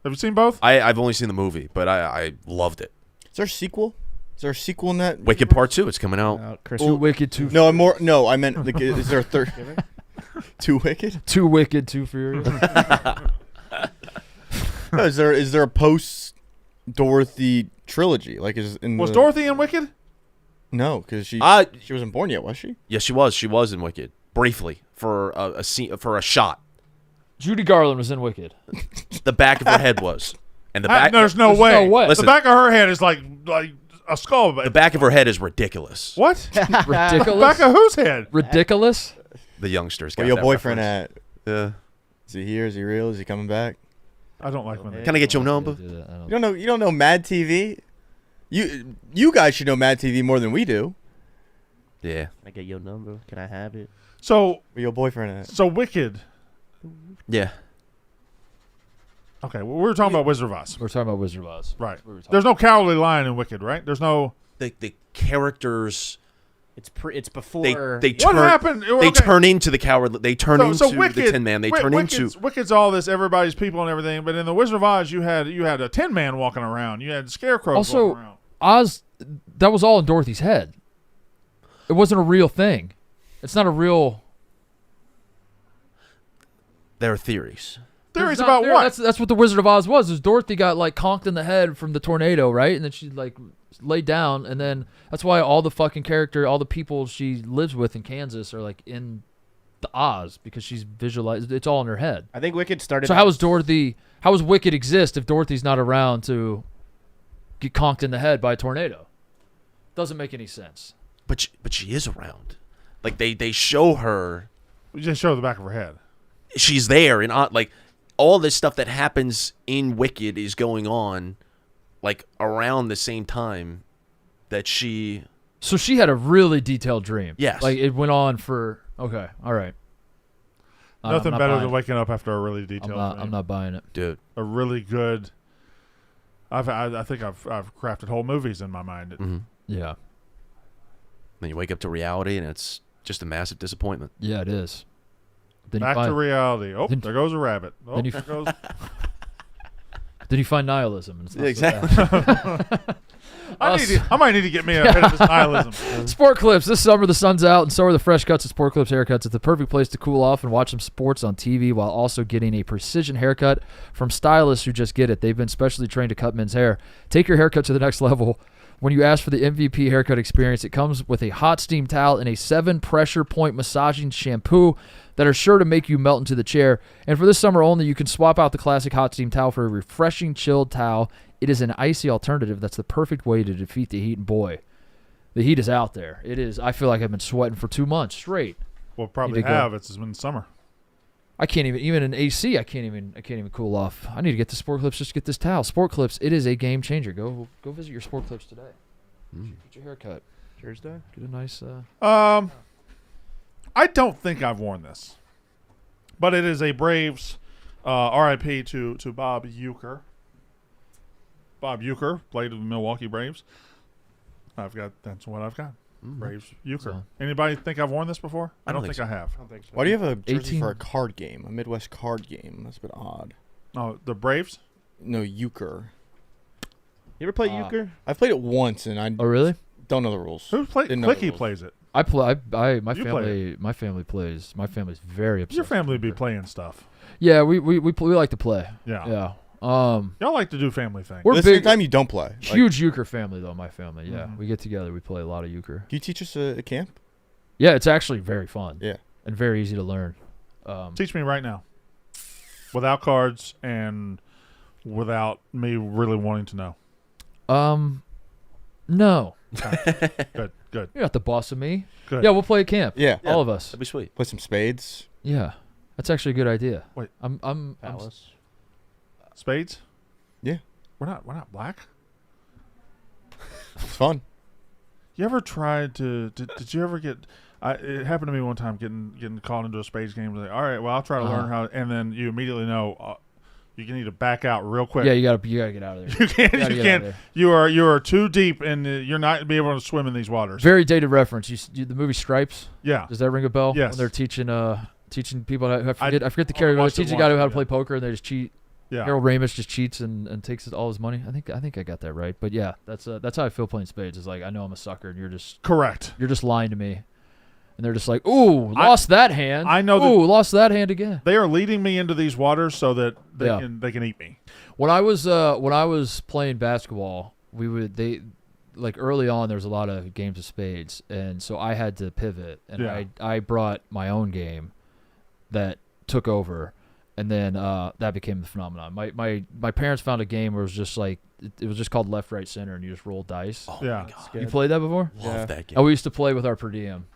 Have you seen both? I've only seen the movie, but I loved it. Is there a sequel? Is there a sequel in that? Wicked Part 2. It's coming out. Wicked 2. No, I meant like, is there a third? Too Wicked? Too Wicked, Too Furious. No, is there a post Dorothy trilogy? Like was Dorothy in Wicked? No, because she wasn't born yet, was she? Yes, she was. She was in Wicked briefly for a scene, for a shot. Judy Garland was in Wicked. The back of her head was, and the back. There's no way. Listen, the back of her head is like a skull. The back of her head is ridiculous. What? Ridiculous. The back of whose head? Ridiculous. The youngsters. Where your boyfriend reference. at? Is he here? Is he real? Is he coming back? I don't like when they. Can I get your number? You don't know Mad TV. You guys should know Mad TV more than we do. Yeah. Can I get your number? Can I have it? So where your boyfriend at? So Wicked. Yeah. Okay, well, we were talking about Wizard of Oz. We're talking about Wizard of Oz. Right. There's no Cowardly Lion in Wicked, right? There's no. The characters. It's before. They turn, what happened? They turn into the coward. They turn into Wicked, the Tin Man. They turn into. Wicked's all this, everybody's people and everything. But in the Wizard of Oz, you had a Tin Man walking around. You had scarecrows walking around. Oz, that was all in Dorothy's head. It wasn't a real thing. It's not a real. There are theories. Theories about what? That's what the Wizard of Oz was. Is Dorothy got like conked in the head from the tornado, right? And then she like laid down, and then that's why all the fucking all the people she lives with in Kansas are like in the Oz because she's visualized. It's all in her head. I think Wicked started. So how does Wicked exist if Dorothy's not around to get conked in the head by a tornado? Doesn't make any sense. But she is around. Like they show her. We just show the back of her head. She's there, and like all this stuff that happens in Wicked is going on, like around the same time that she. So she had a really detailed dream. Yes. Like it went on for. Okay. All right. Nothing better than waking up after a really detailed dream. I'm not buying it, dude. A really good. I think I've crafted whole movies in my mind. Mm-hmm. Yeah. Then you wake up to reality, and it's just a massive disappointment. Yeah, it is. Then Back to reality. Oh, there goes a rabbit. Oh, there goes. Then you find nihilism. And it's not exactly. I might need to get me a bit of this nihilism. Sport Clips. This summer the sun's out, and so are the fresh cuts at Sport Clips haircuts. It's the perfect place to cool off and watch some sports on TV while also getting a precision haircut from stylists who just get it. They've been specially trained to cut men's hair. Take your haircut to the next level. When you ask for the MVP haircut experience, it comes with a hot steam towel and a 7 pressure point massaging shampoo that are sure to make you melt into the chair. And for this summer only, you can swap out the classic hot steam towel for a refreshing chilled towel. It is an icy alternative that's the perfect way to defeat the heat. And boy, the heat is out there. It is. I feel like I've been sweating for 2 months straight. Well, probably have. It's been summer. I can't even in AC. I can't even cool off. I need to get the Sport Clips just to get this towel. Sport Clips. It is a game changer. Go visit your Sport Clips today. Get your hair cut. Thursday. Get a nice. I don't think I've worn this, but it is a Braves. R.I.P. to Bob Uecker. Bob Uecker played with the Milwaukee Braves. That's what I've got. Braves Uecker. So, anybody think I've worn this before? I don't think I have. I don't think so. Why do you have a jersey for a card game? A Midwest card game? That's a bit odd. Oh, the Braves? No, Euchre. You ever play euchre? I've played it once, and I really? Don't know the rules. Who plays? Clicky plays it. I play. My family plays. My family's very obsessed. Your family be playing stuff. Yeah, we like to play. Yeah. Y'all like to do family things. We're big. Same time you don't play. Huge euchre family though. My family. Yeah, we get together. We play a lot of euchre. Do you teach us at camp? Yeah, it's actually very fun. Yeah, and very easy to learn. Teach me right now, without cards and without me really wanting to know. No. Okay. Good. You're not the boss of me. Good. Yeah, we'll play at camp. Yeah. All of us. That'd be sweet. Play some spades. Yeah, that's actually a good idea. Wait, I'm spades? Yeah. We're not black. It's fun. You ever tried to? Did you ever get? It happened to me one time getting called into a spades game. Like, all right, well, I'll try to learn how. And then you immediately know you need to back out real quick. Yeah, you gotta get out of there. You can't. You are too deep, and you're not be able to swim in these waters. Very dated reference. You the movie Stripes. Yeah. Does that ring a bell? Yes. When they're teaching people how, I forget the character. They teach a guy how to play poker, and they just cheat. Yeah. Harold Ramis just cheats and takes all his money. I think I got that right. But yeah, that's how I feel playing spades. It's like I know I'm a sucker, and you're just correct. You're just lying to me, and they're just like, "Ooh, lost that hand." I know. Ooh, lost that hand again. They are leading me into these waters so that they can eat me. When I was playing basketball, early on there was a lot of games of spades, and so I had to pivot, and I brought my own game that took over. And then that became the phenomenon. My parents found a game where it was just like it was just called left, right, center, and you just roll dice. Oh my God. You played that before? Love that game. Oh, we used to play with our per diem,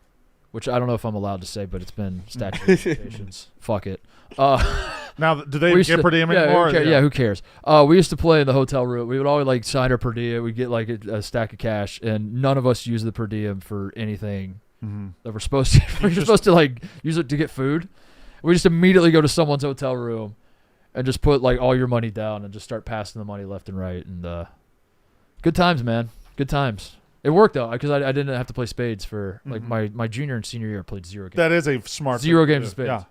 which I don't know if I'm allowed to say, but it's been statute of limitations. Fuck it. Now, do they get per diem anymore? Who cares? We used to play in the hotel room. We would always sign our per diem. We'd get a stack of cash, and none of us used the per diem for anything that we're supposed to. We're supposed to use it to get food. We just immediately go to someone's hotel room and just put all your money down and just start passing the money left and right. And good times, man. Good times. It worked though because I didn't have to play spades for my junior and senior year. I played 0 games. That is a smart zero games of spades. Yeah.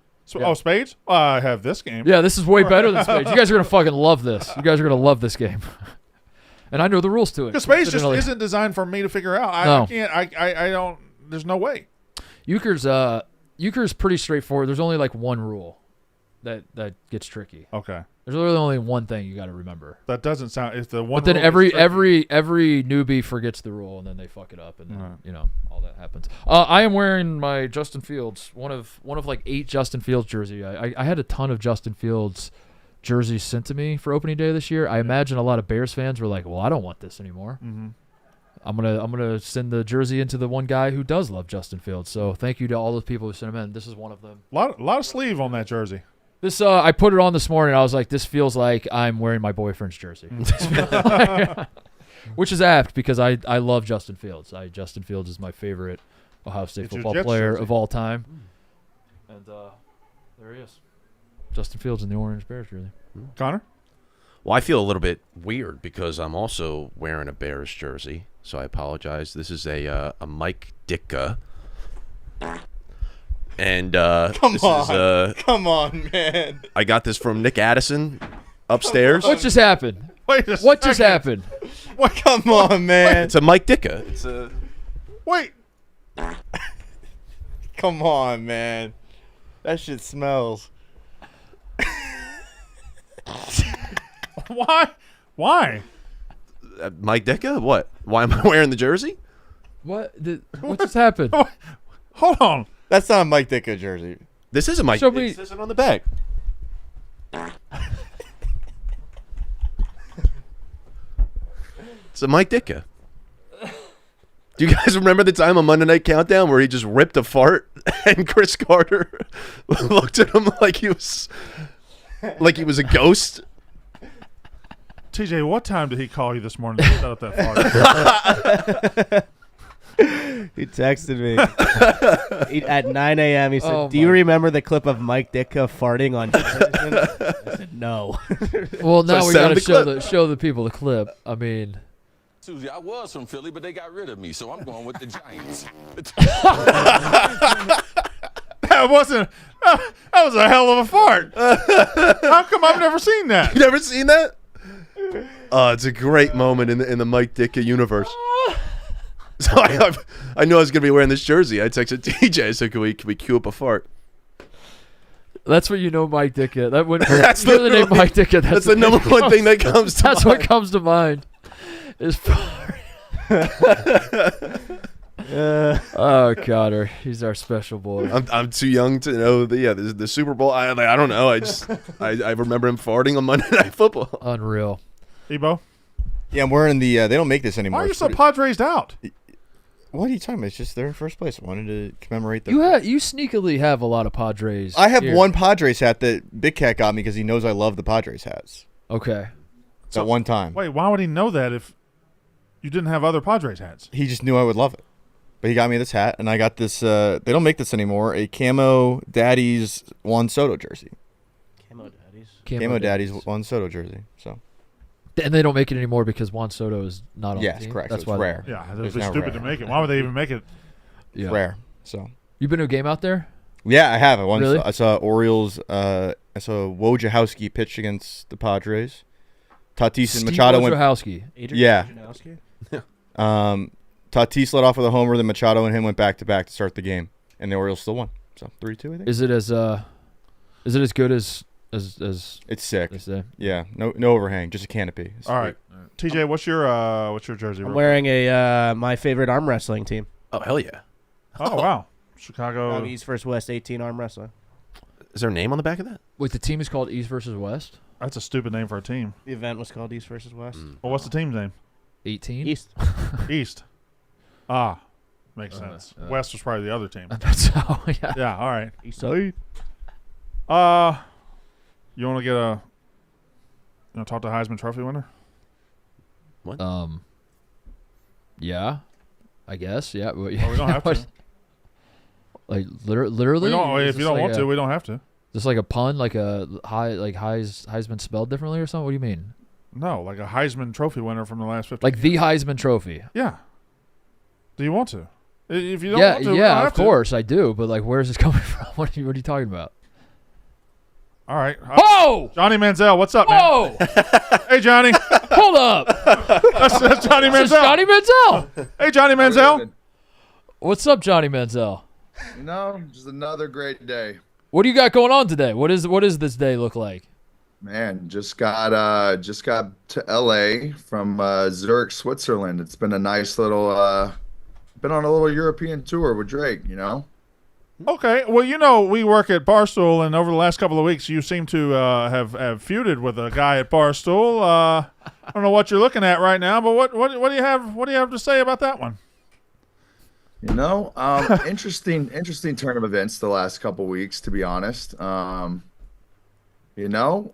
Oh, spades? I have this game. Yeah, this is way better than spades. You guys are gonna fucking love this. You guys are gonna love this game. And I know the rules to it. Because spades just isn't designed for me to figure out. I can't. I don't. There's no way. Euchre's pretty straightforward. There's only one rule that gets tricky. Okay. There's really only one thing you got to remember. That doesn't sound. If the one. But then every newbie forgets the rule and then they fuck it up and then all that happens. I am wearing my Justin Fields, one of 8 Justin Fields jersey. I had a ton of Justin Fields jerseys sent to me for opening day this year. I imagine a lot of Bears fans were like, "Well, I don't want this anymore." Mm-hmm. I'm gonna send the jersey into the one guy who does love Justin Fields. So thank you to all those people who sent him in. This is one of them. A lot of sleeve on that jersey. This I put it on this morning. I was like, this feels like I'm wearing my boyfriend's jersey, which is apt because I love Justin Fields. Justin Fields is my favorite Ohio State football player of all time, and there he is, Justin Fields in the orange Bears jersey. Connor. Well, I feel a little bit weird because I'm also wearing a Bears jersey, so I apologize. This is a Mike Ditka. And come on, man! I got this from Nick Addison upstairs. What just happened? Wait a What just second. happened? What? Come on, man. It's a Mike Ditka. It's a. Wait. Come on, man. That shit smells. Why? Why? Mike Ditka? What? Why am I wearing the jersey? What just happened? Hold on. That's not a Mike Ditka jersey. This is a Mike. Show Ditka. me- It says it on the back. It's a Mike Ditka. Do you guys remember the time on Monday Night Countdown where he just ripped a fart and Chris Carter looked at him like he was a ghost? TJ, what time did he call you this morning to set up that fart? He texted me at 9 a.m. He said, Oh "Do you my- remember the clip of Mike Ditka farting on Jefferson?" I said, "No." Well, now So we sound got to the clip. show the people the clip. I mean, Susie, I was from Philly, but they got rid of me, so I'm going with the Giants. That wasn't. That was a hell of a fart. How come I've never seen that? You never seen that? Oh, it's a great moment in the Mike Ditka universe. So I knew I was gonna be wearing this jersey. I texted TJ. I said, "Can we cue up a fart?" that's what you know, Mike Ditka. That when That's you hear the name literally- Mike Ditka. That's the number one thing that comes to That's mind. what comes to mind. Is fart. Oh, Cotter, he's our special boy. I'm too young to know the Super Bowl. I don't know. I remember him farting on Monday Night Football. Unreal. Ebo, Yeah, I'm wearing the. They don't make this anymore. why are you It's so pretty- Padres out? What are you talking about? It's just they're in first place. I wanted to commemorate the. You sneakily have a lot of Padres. I have here. one Padres hat that Big Cat got me because he knows I love the Padres hats. Okay. At one time, Wait, why would he know that if you didn't have other Padres hats? he just knew I would love it. But he got me this hat, and I got this. They don't make this anymore. A Camo Daddy's Juan Soto jersey. Camo Daddies. Camo Daddy's Juan Soto jersey. So And they don't make it anymore because Juan Soto is not on yes, the team. correct. That's so why it's rare. Yeah, it It's would be now stupid rare. to make it. Why would they even make it? Yeah. Rare. So You been to a game out there? yeah, I have. Really? I saw Orioles. I saw Wojciechowski pitch against the Padres. Tatis and Machado went. Wojciechowski. Adrian Yeah. Wojnarowski? Tatis led off with a homer, then Machado and him went back to back to start the game, and the Orioles still won. So 3-2, I think. Is it as good as It's sick. they say? Yeah, no overhang, just a canopy. It's All right, TJ, what's your jersey? I'm real wearing a my favorite arm wrestling team. Oh hell yeah! quick? Oh wow, Chicago. East vs. West 18 arm wrestling. Is there a name on the back of that? Wait, the team is called East versus West. That's a stupid name for a team. The event was called East vs. West. Well, what's the team's name? 18. East. East. Ah, makes sense. West was probably the other team. That's how. Yeah. Yeah. All right. East side. You want to get a? You want to talk to Heisman Trophy winner? Yeah. I guess. Yeah. Well, we don't have to. Like literally. We don't, Is if you this don't like want to, we don't have to. Just like a pun, like a Heisman spelled differently or something. What do you mean? No, like a Heisman Trophy winner from the last 50. Like the Heisman Trophy. Yeah. Do you want to? If you don't Yeah, want to, we yeah, don't of have to. course I do. But like, where is this coming from? What are you talking about? All right. Whoa! Johnny Manziel, what's up, man? Whoa! Hey, Johnny. Hold up! That's Johnny This is Manziel. Johnny Manziel. Hey, Johnny Manziel. What's up, Johnny Manziel? You know, just another great day. What do you got going on today? What is this day look like? Man, just got to LA from Zurich, Switzerland. It's been a nice little been on a little European tour with Drake, you know. Okay. Well, you know, we work at Barstool, and over the last couple of weeks, you seem to have feuded with a guy at Barstool. I don't know what you're looking at right now, but what do you have to say about that one? You know, interesting turn of events the last couple weeks, to be honest. You know,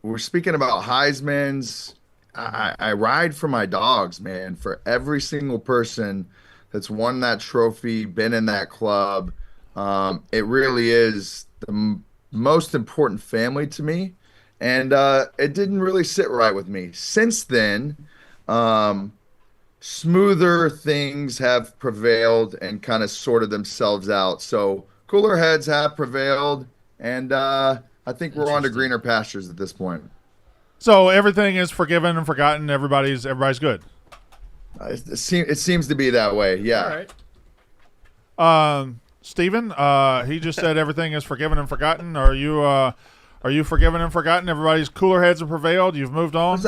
we're speaking about Heisman's. I ride for my dogs, man. For every single person that's won that trophy, been in that club, it really is the most important family to me. And it didn't really sit right with me. Since then, smoother things have prevailed and kind of sorted themselves out. So cooler heads have prevailed, and I think we're on to greener pastures at this point. So everything is forgiven and forgotten. Everybody's good. It seems to be that way. Yeah. All right. Steven, he just said everything is forgiven and forgotten. Are you forgiven and forgotten? Everybody's cooler heads have prevailed. You've moved on.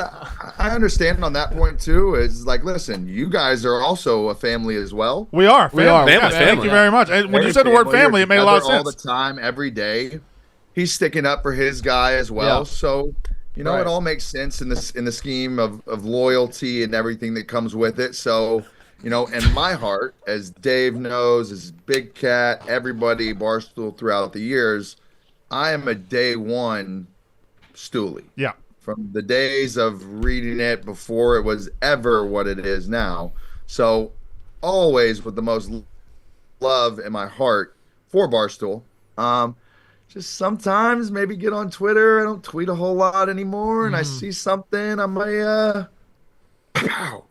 I understand on that point too. Is like, listen, you guys are also a family as well. We are. We are. Yes, thank you very much. And when you said the word family, it made a lot of sense. All the time, every day, he's sticking up for his guy as well. Yeah. So it all makes sense in the scheme of loyalty and everything that comes with it. So. In my heart, as Dave knows, as Big Cat, everybody, Barstool throughout the years, I am a day one Stoolie. Yeah. From the days of reading it before it was ever what it is now. So always with the most love in my heart for Barstool. Just sometimes maybe get on Twitter. I don't tweet a whole lot anymore. And I see something, I might, pow.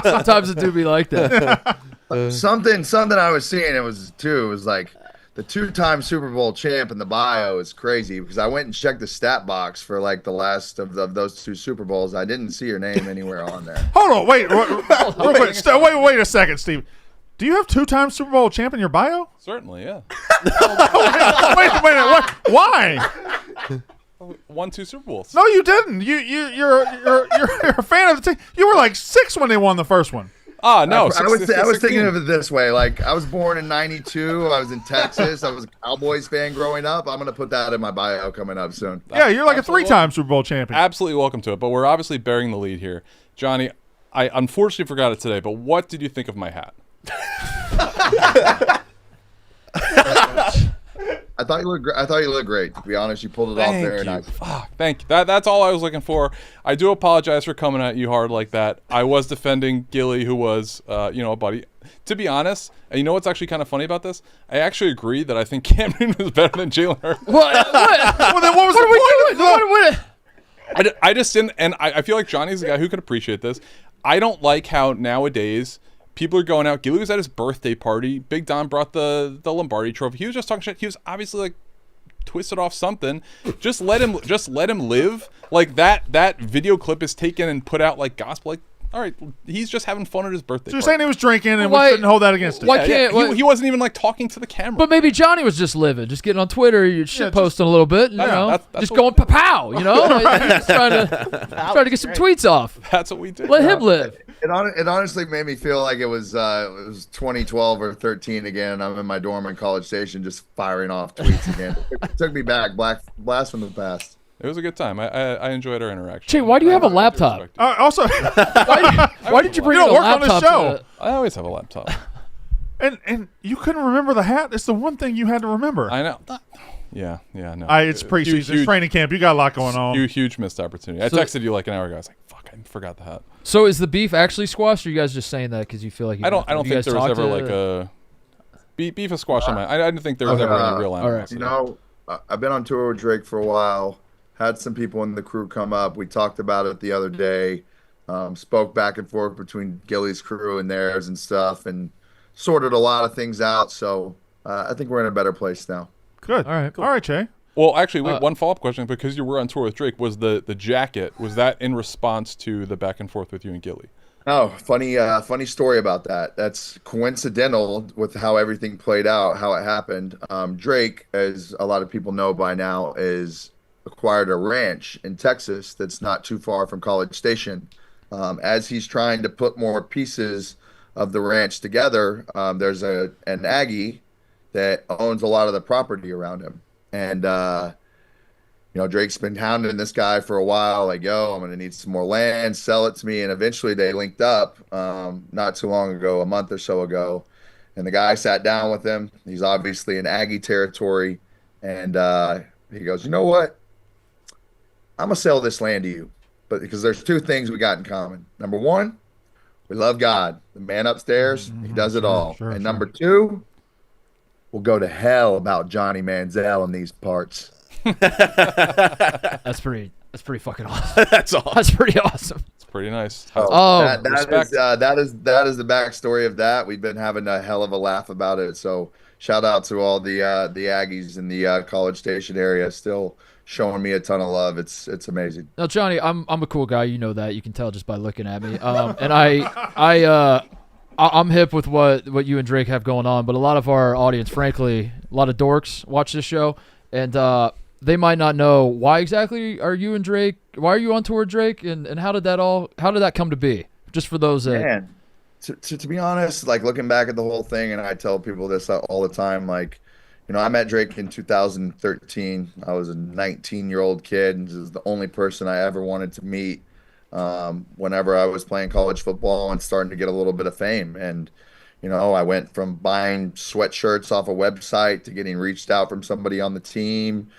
Sometimes it do be like that. Something I was seeing, it was like the 2-time Super Bowl champ in the bio is crazy because I went and checked the stat box for like the last of those 2 Super Bowls. I didn't see your name anywhere on there. Hold on, wait, real quick. Wait a second, Steve. Do you have 2-time Super Bowl champ in your bio? Certainly, yeah. wait a minute. What? Why? Won 2 Super Bowls. No, you didn't. You're a fan of the team. You were like 6 when they won the first one. Ah, no. I was thinking of it this way. Like, I was born in '92. I was in Texas. I was a Cowboys fan growing up. I'm gonna put that in my bio coming up soon. Yeah, you're like a 3-time Super Bowl champion. Absolutely welcome to it. But we're obviously bearing the lead here, Johnny. I unfortunately forgot it today. But what did you think of my hat? I thought you looked great. To be honest, you pulled it off there. Thank you. That's all I was looking for. I do apologize for coming at you hard like that. I was defending Gilly, who was, a buddy. To be honest, and you know what's actually kind of funny about this? I actually agree that I think Cam Newton was better than Jalen Hurts. What? Well, then what was the point? I just didn't, and I feel like Johnny's the guy who could appreciate this. I don't like how nowadays people are going out. Gilly was at his birthday party. Big Don brought the Lombardi trophy. He was just talking shit. He was obviously like twisted off something. Just let him live. Like that video clip is taken and put out like gospel. Like, all right, he's just having fun at his birthday. So you're party. saying he was drinking and we shouldn't hold that against him? He wasn't even like talking to the camera. But maybe Johnny was just living, just getting on Twitter, you're shit posting a little bit, that's just going pow, just trying to get some tweets off. That's what we did. Let him live. It honestly made me feel like it was 2012 or 13 again. I'm in my dorm in College Station, just firing off tweets again. It took me back, blast from the past. It was a good time. I enjoyed our interaction. Cheah, why do you have a laptop? Also, why did you bring you a don't work on laptop? the show. I always have a laptop. And you couldn't remember the hat? It's the one thing you had to remember. I know. Yeah, no. It's preseason, it's training camp. You got a lot going on. Huge missed opportunity. I texted you like an hour ago. I was like, fuck, I forgot the hat. So is the beef actually squashed, or are you guys just saying that because you feel like I don't think there was ever like a beef is squashed on my. I didn't think there was ever any real animosity. I've been on tour with Drake for a while. Had some people in the crew come up. We talked about it the other day. Spoke back and forth between Gilly's crew and theirs and stuff, and sorted a lot of things out. So I think we're in a better place now. Good. All right. Cool. All right, Cheah. Well, actually, wait, one follow-up question. Because you were on tour with Drake, was the jacket, was that in response to the back and forth with you and Gilly? Oh, funny story about that. That's coincidental with how everything played out, how it happened. Drake, as a lot of people know by now, acquired a ranch in Texas that's not too far from College Station. As he's trying to put more pieces of the ranch together, there's an Aggie that owns a lot of the property around him. And, Drake's been hounding this guy for a while, like, yo, I'm going to need some more land, sell it to me. And eventually they linked up not too long ago, a month or so ago. And the guy sat down with him. He's obviously in Aggie territory. And he goes, you know what? I'm going to sell this land to you. But because there's 2 things we got in common. Number 1, we love God. The man upstairs, he does it all. And number 2, we'll go to hell about Johnny Manziel in these parts. That's pretty fucking awesome. That's awesome. That's pretty awesome. It's pretty nice. That is the backstory of that. We've been having a hell of a laugh about it. So shout out to all the Aggies in the College Station area, still showing me a ton of love. It's amazing. Now, Johnny, I'm a cool guy. You know that. You can tell just by looking at me. And I'm hip with what you and Drake have going on, but a lot of our audience, frankly, a lot of dorks watch this show, and they might not know why exactly are you and Drake. Why are you on tour, Drake? And how did that come to be? Just for those that. Man, to be honest, like looking back at the whole thing, and I tell people this all the time, like, I met Drake in 2013. I was a 19-year-old kid, and this is the only person I ever wanted to meet whenever I was playing college football and starting to get a little bit of fame. And, I went from buying sweatshirts off a website to getting reached out from somebody on the team,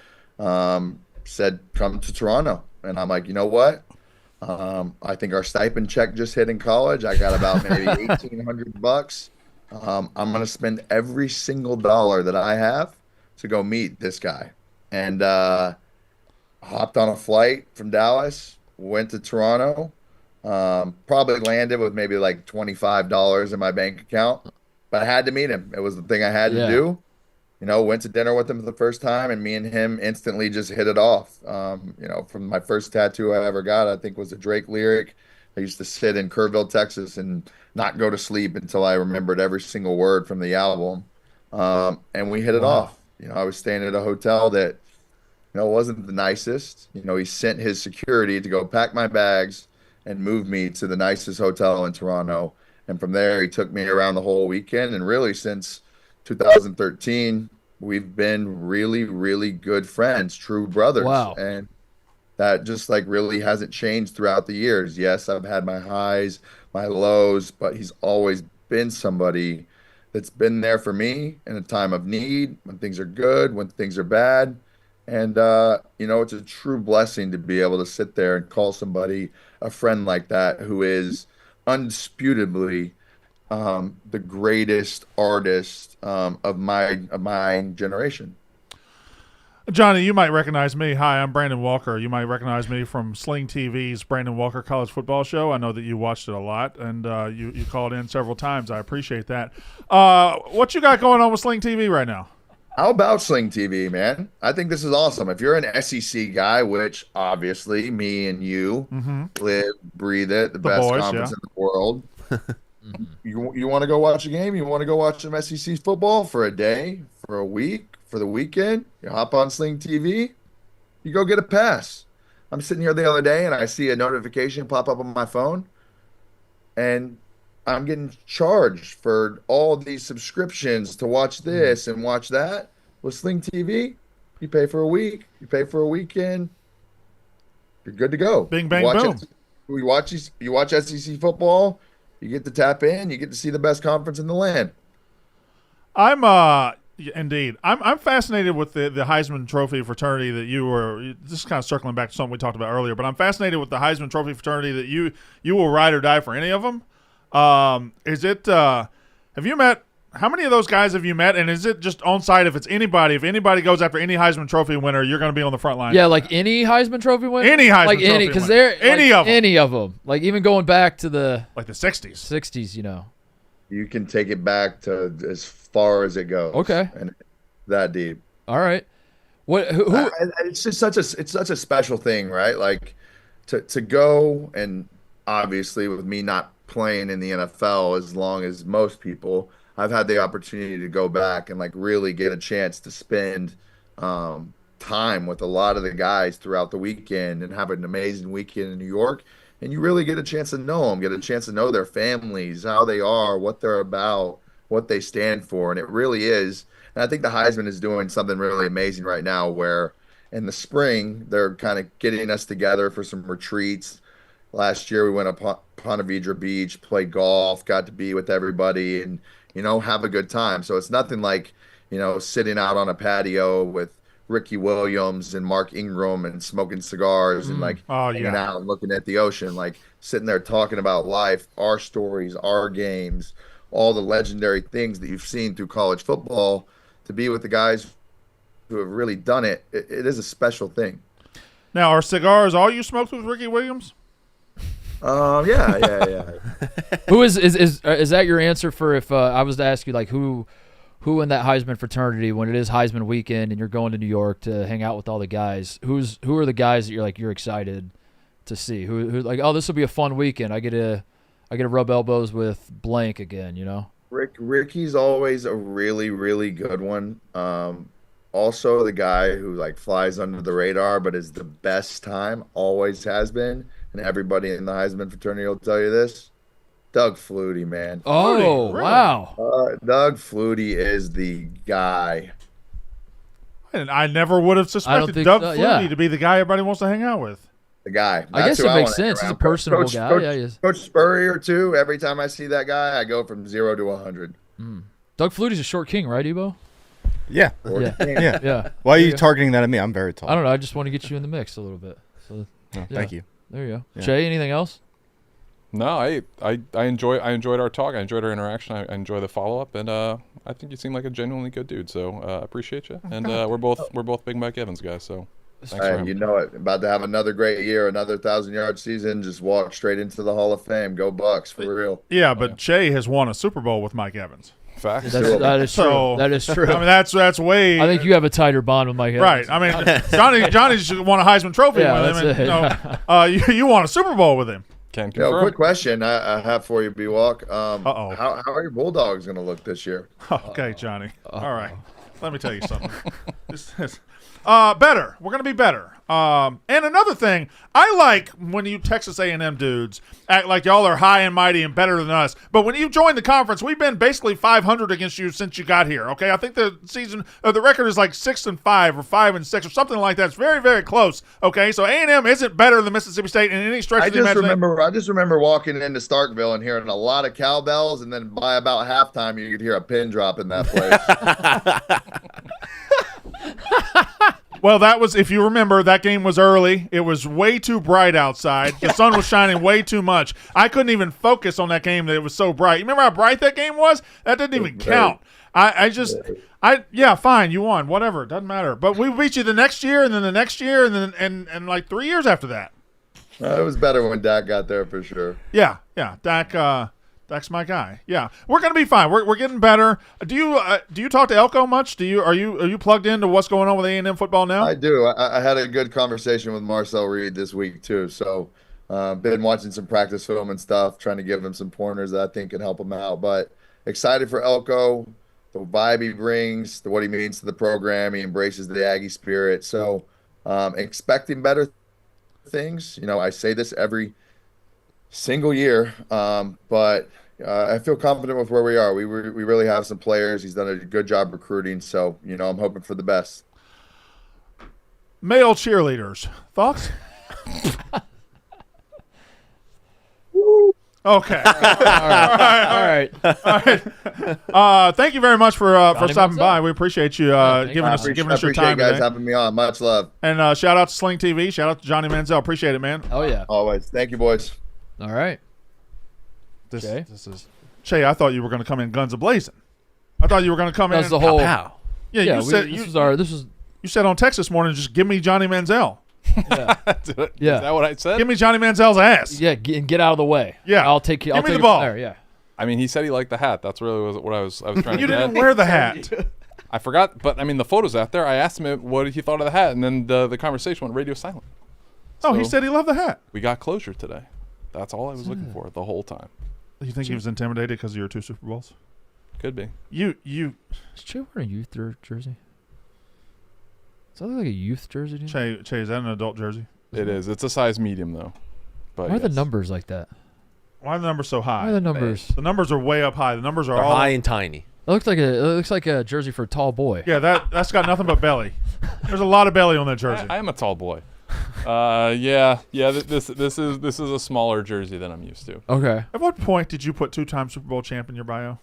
said, come to Toronto. And I'm like, you know what? I think our stipend check just hit in college. I got about maybe $1,800. I'm going to spend every single dollar that I have to go meet this guy. And hopped on a flight from Dallas, went to Toronto, probably landed with maybe like $25 in my bank account, but I had to meet him. It was the thing I had to do. Went to dinner with him for the first time, and me and him instantly just hit it off. From my first tattoo I ever got, I think was a Drake lyric. I used to sit in Kerrville, Texas, and not go to sleep until I remembered every single word from the album. And we hit it off. I was staying at a hotel that, wasn't the nicest. He sent his security to go pack my bags and move me to the nicest hotel in Toronto. And from there, he took me around the whole weekend. And really, since 2013, we've been really, really good friends, true brothers. Wow. And that just like really hasn't changed throughout the years. Yes, I've had my highs, my lows, but he's always been somebody that's been there for me in a time of need, when things are good, when things are bad. And, it's a true blessing to be able to sit there and call somebody a friend like that, who is undisputably the greatest artist of my generation. Johnny, you might recognize me. Hi, I'm Brandon Walker. You might recognize me from Sling TV's Brandon Walker College Football Show. I know that you watched it a lot, and you called in several times. I appreciate that. What you got going on with Sling TV right now? How about Sling TV, man? I think this is awesome. If you're an SEC guy, which obviously me and you live, breathe it, the best boys, conference in the world. You want to go watch a game? You want to go watch some SEC football for a day, for a week, for the weekend? You hop on Sling TV, you go get a pass. I'm sitting here the other day and I see a notification pop up on my phone, and I'm getting charged for all these subscriptions to watch this and watch that. With Sling TV, you pay for a week, you pay for a weekend, you're good to go. Bing, bang, boom. You watch SEC football, you get to tap in, you get to see the best conference in the land. Indeed. I'm fascinated with the Heisman Trophy fraternity that you were – this is kind of circling back to something we talked about earlier, but I'm fascinated with the Heisman Trophy fraternity that you will ride or die for any of them. Have you met – how many of those guys have you met, and is it just on site if it's anybody? If anybody goes after any Heisman Trophy winner, you're going to be on the front line? Yeah, like any Heisman Trophy winner? Any Heisman like Trophy any, because winner. they're Any of them. Any of them. Like even going back to the 60s. 60s, You can take it back to as far as it goes. Okay. And that deep. All right. What? Who? It's just such a special thing, right? Like to go, and obviously with me not playing in the NFL as long as most people, I've had the opportunity to go back and like really get a chance to spend time with a lot of the guys throughout the weekend and have an amazing weekend in New York. And you really get a chance to know them, get a chance to know their families, how they are, what they're about, what they stand for. And it really is. And I think the Heisman is doing something really amazing right now, where in the spring, they're kind of getting us together for some retreats. Last year, we went up Ponte Vedra Beach, played golf, got to be with everybody and, have a good time. So it's nothing like, sitting out on a patio with Ricky Williams and Mark Ingram and smoking cigars and hanging out and looking at the ocean, like sitting there talking about life, our stories, our games, all the legendary things that you've seen through college football. To be with the guys who have really done it, it is a special thing. Now, are cigars all you smoked with Ricky Williams? Yeah. Who is that your answer for if I was to ask you like who who in that Heisman fraternity, when it is Heisman weekend and you're going to New York to hang out with all the guys, who are the guys that you're excited to see? Who like, oh, this will be a fun weekend. I get to rub elbows with blank again, you know? Ricky's always a really, really good one. Also the guy who like flies under the radar, but is the best time, always has been, and everybody in the Heisman fraternity will tell you this. Doug Flutie, man. Oh, really? Wow. Doug Flutie is the guy. And I never would have suspected Doug Flutie to be the guy everybody wants to hang out with. The guy. I guess it makes sense. He's a personable guy. Yeah, he is. Coach Spurrier, too. Every time I see that guy, I go from 0 to 100. Doug Flutie's a short king, right, Ebo? Yeah. Yeah. Why are you targeting that at me? I'm very tall. I don't know. I just want to get you in the mix a little bit. So, Thank you. There you go. Yeah. Cheah, anything else? No, I enjoyed our talk. I enjoyed our interaction. I enjoy the follow up, and I think you seem like a genuinely good dude. So I appreciate you. And we're both big Mike Evans guys. So thanks for you know it. About to have another great year, another 1,000-yard season. Just walk straight into the Hall of Fame. Go Bucks for real. Yeah, but Cheah has won a Super Bowl with Mike Evans. Facts. That is true. So, that is true. I mean, that's way. I think you have a tighter bond with Mike Evans. Right. I mean, Johnny's won a Heisman Trophy with him. And, you won a Super Bowl with him. Can confirm. Quick question I have for you, B-Walk. Uh-oh. How are your Bulldogs going to look this year? Okay, Johnny. All right. Let me tell you something. Better. We're going to be better. And another thing, I like when you Texas A&M dudes act like y'all are high and mighty and better than us. But when you joined the conference, we've been basically 500 against you since you got here. Okay, I think the record is like 6-5 or 5-6 or something like that. It's very, very close. Okay, so A&M isn't better than Mississippi State in any stretch of the imagination. I just remember walking into Starkville and hearing a lot of cowbells, and then by about halftime, you could hear a pin drop in that place. Well, that was, if you remember, that game was early. It was way too bright outside. The sun was shining way too much. I couldn't even focus on that game that it was so bright. You remember how bright that game was? That didn't even count. Yeah, fine, you won. Whatever, doesn't matter. But we beat you the next year, and then the next year, and then and like 3 years after that. It was better when Dak got there for sure. Yeah, Dak's my guy. Yeah, we're gonna be fine. We're getting better. Do you talk to Elko much? Are you plugged into what's going on with A&M football now? I do. I had a good conversation with Marcel Reed this week too. So, been watching some practice film and stuff, trying to give him some pointers that I think can help him out. But excited for Elko, the vibe he brings, what he means to the program. He embraces the Aggie spirit. So, expecting better things. I say this every single year, but I feel confident with where we are. We really have some players. He's done a good job recruiting, so I'm hoping for the best. Male cheerleaders, thoughts? Okay. All right. Thank you very much for stopping by. We appreciate you giving us your time. Appreciate you guys having me on. Much love. And shout out to Sling TV. Shout out to Johnny Manziel. Appreciate it, man. Oh yeah. Always. Thank you, boys. All right. This is Cheah. I thought you were going to come in guns a-blazing. I thought you were going to come in. That's the whole. Yeah, you said you said on text this morning, just give me Johnny Manziel. Yeah. Yeah. Is that what I said? Give me Johnny Manziel's ass. Yeah, and get out of the way. Yeah. I'll take you. Give me the ball. There, yeah. I mean, he said he liked the hat. That's really what I was trying to get. You didn't wear the hat. I forgot, but I mean, the photo's out there. I asked him what he thought of the hat, and then the conversation went radio silent. Oh, he said he loved the hat. We got closure today. That's all I was looking for the whole time. You think he was intimidated because of your 2 Super Bowls? Could be. You. Is Cheah wearing a youth jersey? Does that look like a youth jersey? Cheah, is that an adult jersey? It is. It's a size medium though. But why are the numbers like that? Why are the numbers so high? Why are the numbers? The numbers are way up high. The numbers are They're all high and tiny. It looks like a jersey for a tall boy. Yeah, that's got nothing but belly. There's a lot of belly on that jersey. I am a tall boy. Yeah. This is a smaller jersey than I'm used to. Okay. At what point did you put 2-time Super Bowl champ in your bio?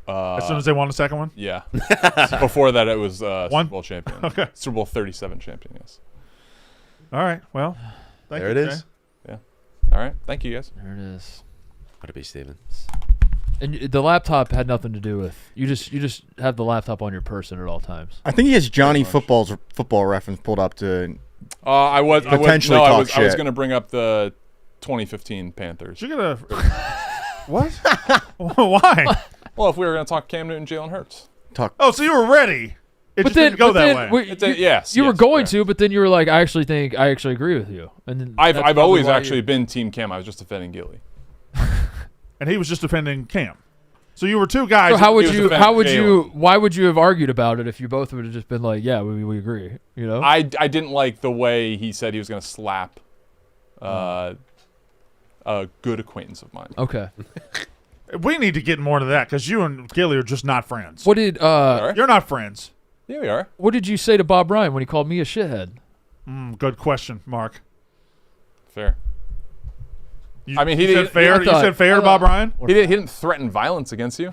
As soon as they won the second one? Yeah. Before that, it was Super Bowl champion. Okay. Super Bowl 37 champion. Yes. All right. Well, thank there you, it is. Cheah. Yeah. All right. Thank you, guys. There it is. Gotta be Steven. And the laptop had nothing to do with you. Just have the laptop on your person at all times. I think he has Johnny Football's football reference pulled up to. I was potentially I was shit. going to bring up the 2015 Panthers. You're gonna what? Why? Well, if we were going to talk Cam Newton, Jalen Hurts. Oh, so you were ready. It just didn't go that way. Yes. You were going to, but then you were like, I actually agree with you. And then I've always actually been Team Cam. I was just defending Gilly. And he was just defending Cam. So you were two guys. So why would you have argued about it if you both would have just been like, yeah, we agree, you know? I didn't like the way he said he was going to slap a good acquaintance of mine. Okay. We need to get more to that because you and Gilly are just not friends. What did You're not friends. Yeah, we are. What did you say to Bob Ryan when he called me a shithead? Good question, Mark. Fair. You said fair to Bob Ryan? He didn't threaten violence against you.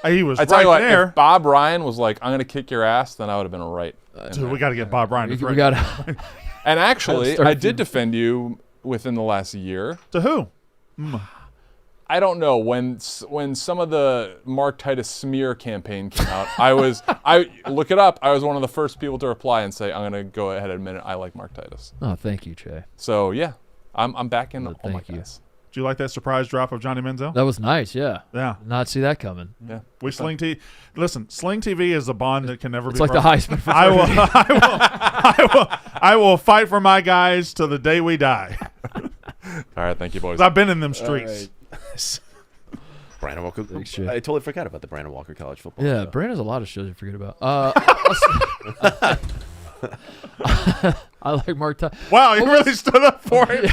He was I tell right you what, there. if Bob Ryan was like, I'm going to kick your ass, then I would have been right. Dude, we got to get Bob Ryan to We got And actually, I did defend you within the last year. To who? I don't know. When some of the Mark Titus smear campaign came out, I look it up. I was one of the first people to reply and say, I'm going to go ahead and admit it. I like Mark Titus. Oh, thank you, Cheah. So, yeah, I'm back in all my thank you. guys. Did you like that surprise drop of Johnny Manziel? That was nice, yeah. Yeah. Not see that coming. Yeah. Sling TV. Listen, Sling TV is a bond that can never be It's like broken. the Heisman fraternity. I will fight for my guys till the day we die. All right, thank you, boys. I've been in them streets. Brandon Walker. Thanks, Cheah. I totally forgot about the Brandon Walker college football. Yeah, show. Brandon has a lot of shows you forget about. I like Mark Titus. Wow, you really stood up for it.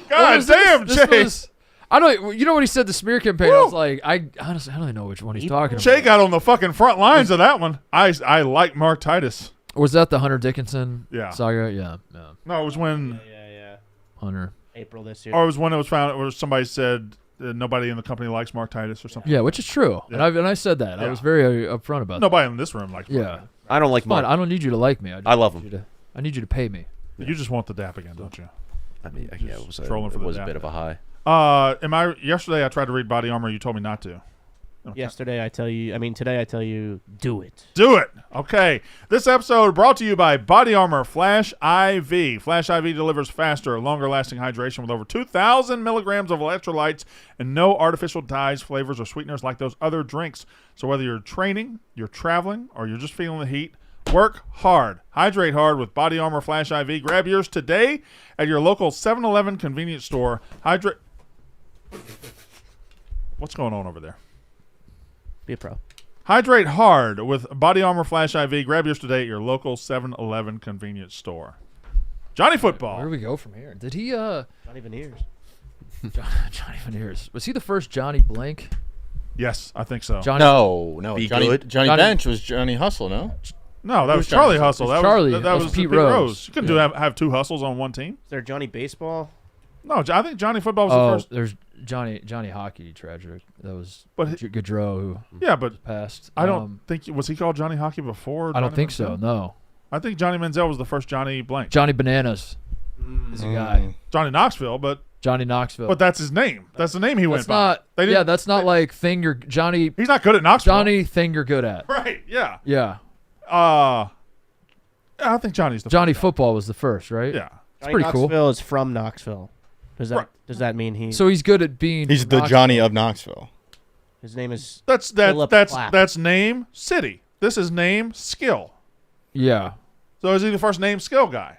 God damn, Chase. I don't. You know what he said the smear campaign? I was like, I honestly, I don't even know which one he's talking about. Cheah got on the fucking front lines of that one. I like Mark Titus. Was that the Hunter Dickinson saga? Yeah. No, it was when Hunter. April this year. Or it was when it was found where somebody said nobody in the company likes Mark Titus or something. Yeah, which is true. Yeah. And I said that. Yeah. I was very upfront about Nobody in this room likes Mark. Yeah. I don't like Mark. I don't need you to like me. I love him. I need you to pay me. You just want the dap again, don't you? I mean, yeah, it was trolling for the a dap. bit of a high. Yesterday I tried to read Body Armor. You told me not to. Okay. Today I tell you, do it. Do it. Okay. This episode brought to you by Body Armor Flash IV. Flash IV delivers faster, longer-lasting hydration with over 2,000 milligrams of electrolytes and no artificial dyes, flavors, or sweeteners like those other drinks. So whether you're training, you're traveling, or you're just feeling the heat, work hard. Hydrate hard with Body Armor Flash IV. Grab yours today at your local 7-Eleven convenience store. What's going on over there? Be a pro. Hydrate hard with Body Armor Flash IV. Grab yours today at your local 7-Eleven convenience store. Johnny Football. Where do we go from here? Did he Johnny Veneers. Johnny Veneers. Was he the first Johnny Blank? Yes, I think so. No. Be Johnny good. Johnny Bench was Johnny Hustle, no? No, that was Charlie Hustle. That was Pete Pete Rose. Rose. You couldn't have two hustles on one team. Is there Johnny Baseball? No, I think Johnny Football was the first. There's Johnny Hockey, tragic. That was But Gaudreau who passed. I don't think was he called Johnny Hockey before. I don't think so. No. I think Johnny Manziel was the first Johnny Blank. Johnny Bananas is a guy. Johnny Knoxville, but that's his name. That's the name he went by. That's not like thing you're Johnny. He's not good at Knoxville. Johnny thing you're good at. Right? Yeah. Yeah. I think Johnny's the Johnny first Football was the first, right? Yeah. It's pretty Knoxville cool. is from Knoxville. Does that mean he? So he's good at being. He's the Johnny of Knoxville. His name is. That's name city. This is name skill. Yeah. So is he the first name skill guy?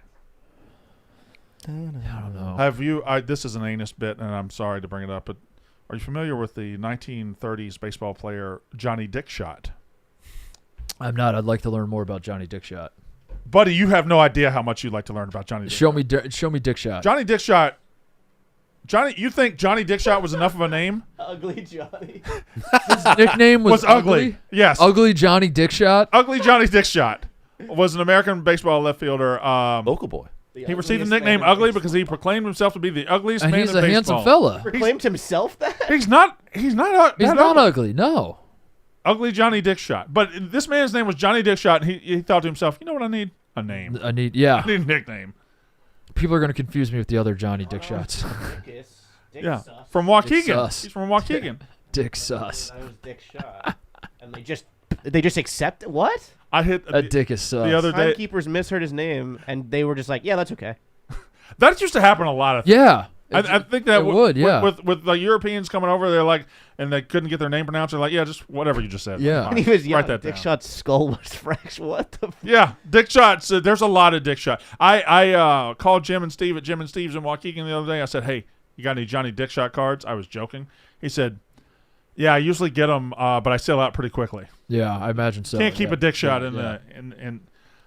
I don't know. Have you? This is an anus bit, and I'm sorry to bring it up, but are you familiar with the 1930s baseball player Johnny Dickshot? I'm not. I'd like to learn more about Johnny Dickshot. Buddy, you have no idea how much you'd like to learn about Johnny Dickshot. Show me Dickshot. Johnny Dickshot. You think Johnny Dickshot was enough of a name? Ugly Johnny. His nickname was ugly. Yes. Ugly Johnny Dickshot. Ugly Johnny Dickshot was an American baseball left fielder. Local boy. He received the nickname Ugly because he proclaimed himself to be the ugliest man in baseball. And he's a handsome fella. Proclaimed himself that? He's not ugly. No. Ugly Johnny Dickshot. But this man's name was Johnny Dickshot. And he thought to himself, you know what I need? A name. I need a nickname. People are going to confuse me with the other Johnny Dickshots. Yeah. From Waukegan. He's from Waukegan. Dick Sus. That was Dick Shot. And they just accept what? I hit a dick is sus. The other day. Timekeepers misheard his name, and they were just like, "Yeah, that's okay." That used to happen a lot. Yeah. I think that it would, yeah. With the Europeans coming over, they're like, and they couldn't get their name pronounced. They're like, yeah, just whatever you just said. Yeah. Fine. And he was Write that Dick down. Shot's skull was fractured. What the? Yeah, Dick Shots. There's a lot of Dick Shot. I called Jim and Steve at Jim and Steve's in Waukegan the other day. I said, hey, you got any Johnny Dick Shot cards? I was joking. He said, yeah, I usually get them, but I sell out pretty quickly. Yeah, I imagine so. Can't keep a Dick Shot in the in.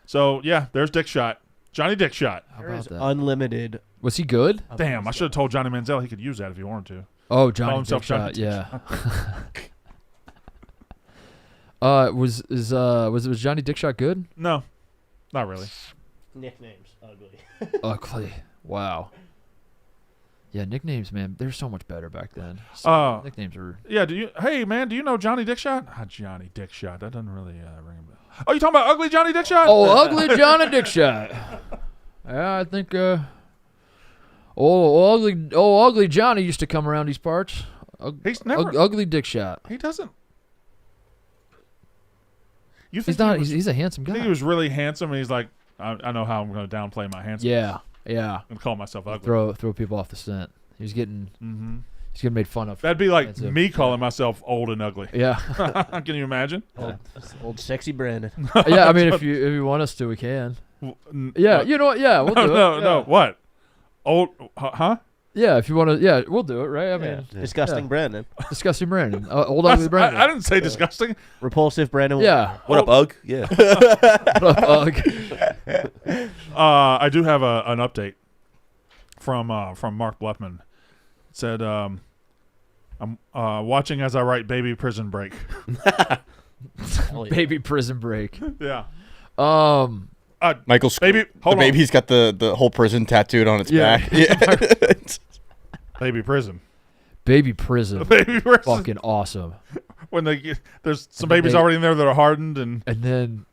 So yeah, there's Dick Shot. Johnny Dick Shot. How about that? Unlimited. Was he good? Damn, I should have told Johnny Manziel he could use that if he wanted to. Oh, Johnny himself Dick Johnny Shot. Yeah. Was Johnny Dick Shot good? No, not really. Nicknames ugly. Ugly. Wow. Yeah, nicknames, man. They're so much better back then. Nicknames are. Yeah. Hey, man, do you know Johnny Dick Shot? Johnny Dick Shot. That doesn't really ring a bell. Oh, you talking about ugly Johnny Dick Shot? Oh, ugly Johnny Dick Shot. Yeah, I think. Ugly Johnny used to come around these parts. He's never ugly Dick Shot. He doesn't. He's not. He's a handsome guy. I think he was really handsome, and he's like, I know how I'm going to downplay my handsome. Yeah. And call myself ugly. Throw people off the scent. He was getting. Mm-hmm. He's getting made fun of. That'd be like me calling myself old and ugly. Yeah. Can you imagine? Old sexy Brandon. Yeah, I mean, if you want us to, we can. Yeah, you know what? Yeah, we'll do it. No, what? Old, huh? Yeah, if you want to, yeah, we'll do it, right? I mean, disgusting Brandon. Disgusting Brandon. Old ugly Brandon. I didn't say disgusting. Repulsive Brandon. Yeah. What up, Ugg? Yeah. What up, Ugg? I do have an update from Mark Bluffman. It said, I'm watching as I write Baby Prison Break. Baby Prison Break. Yeah. Michael's baby. The baby's got the whole prison tattooed on its back. Yeah. Baby Prison. Baby Prison. Baby Prison. Fucking awesome. When there's some babies already in there that are hardened and then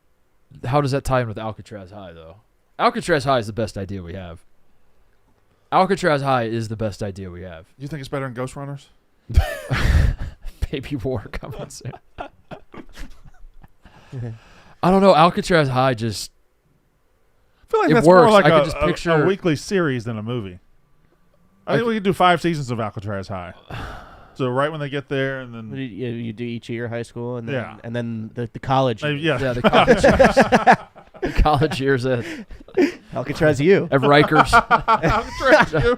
how does that tie in with Alcatraz High though? Alcatraz High is the best idea we have. Alcatraz High is the best idea we have. You think it's better than Ghost Runners? Baby War coming soon. I don't know. Alcatraz High just. I feel like that's works. more like I can just picture a weekly series than a movie. I think we could do 5 seasons of Alcatraz High. So right when they get there, and then you do each year high school, and then Yeah. and then the college. Yeah, the college years. The college years at Alcatraz U. At Rikers. Alcatraz U.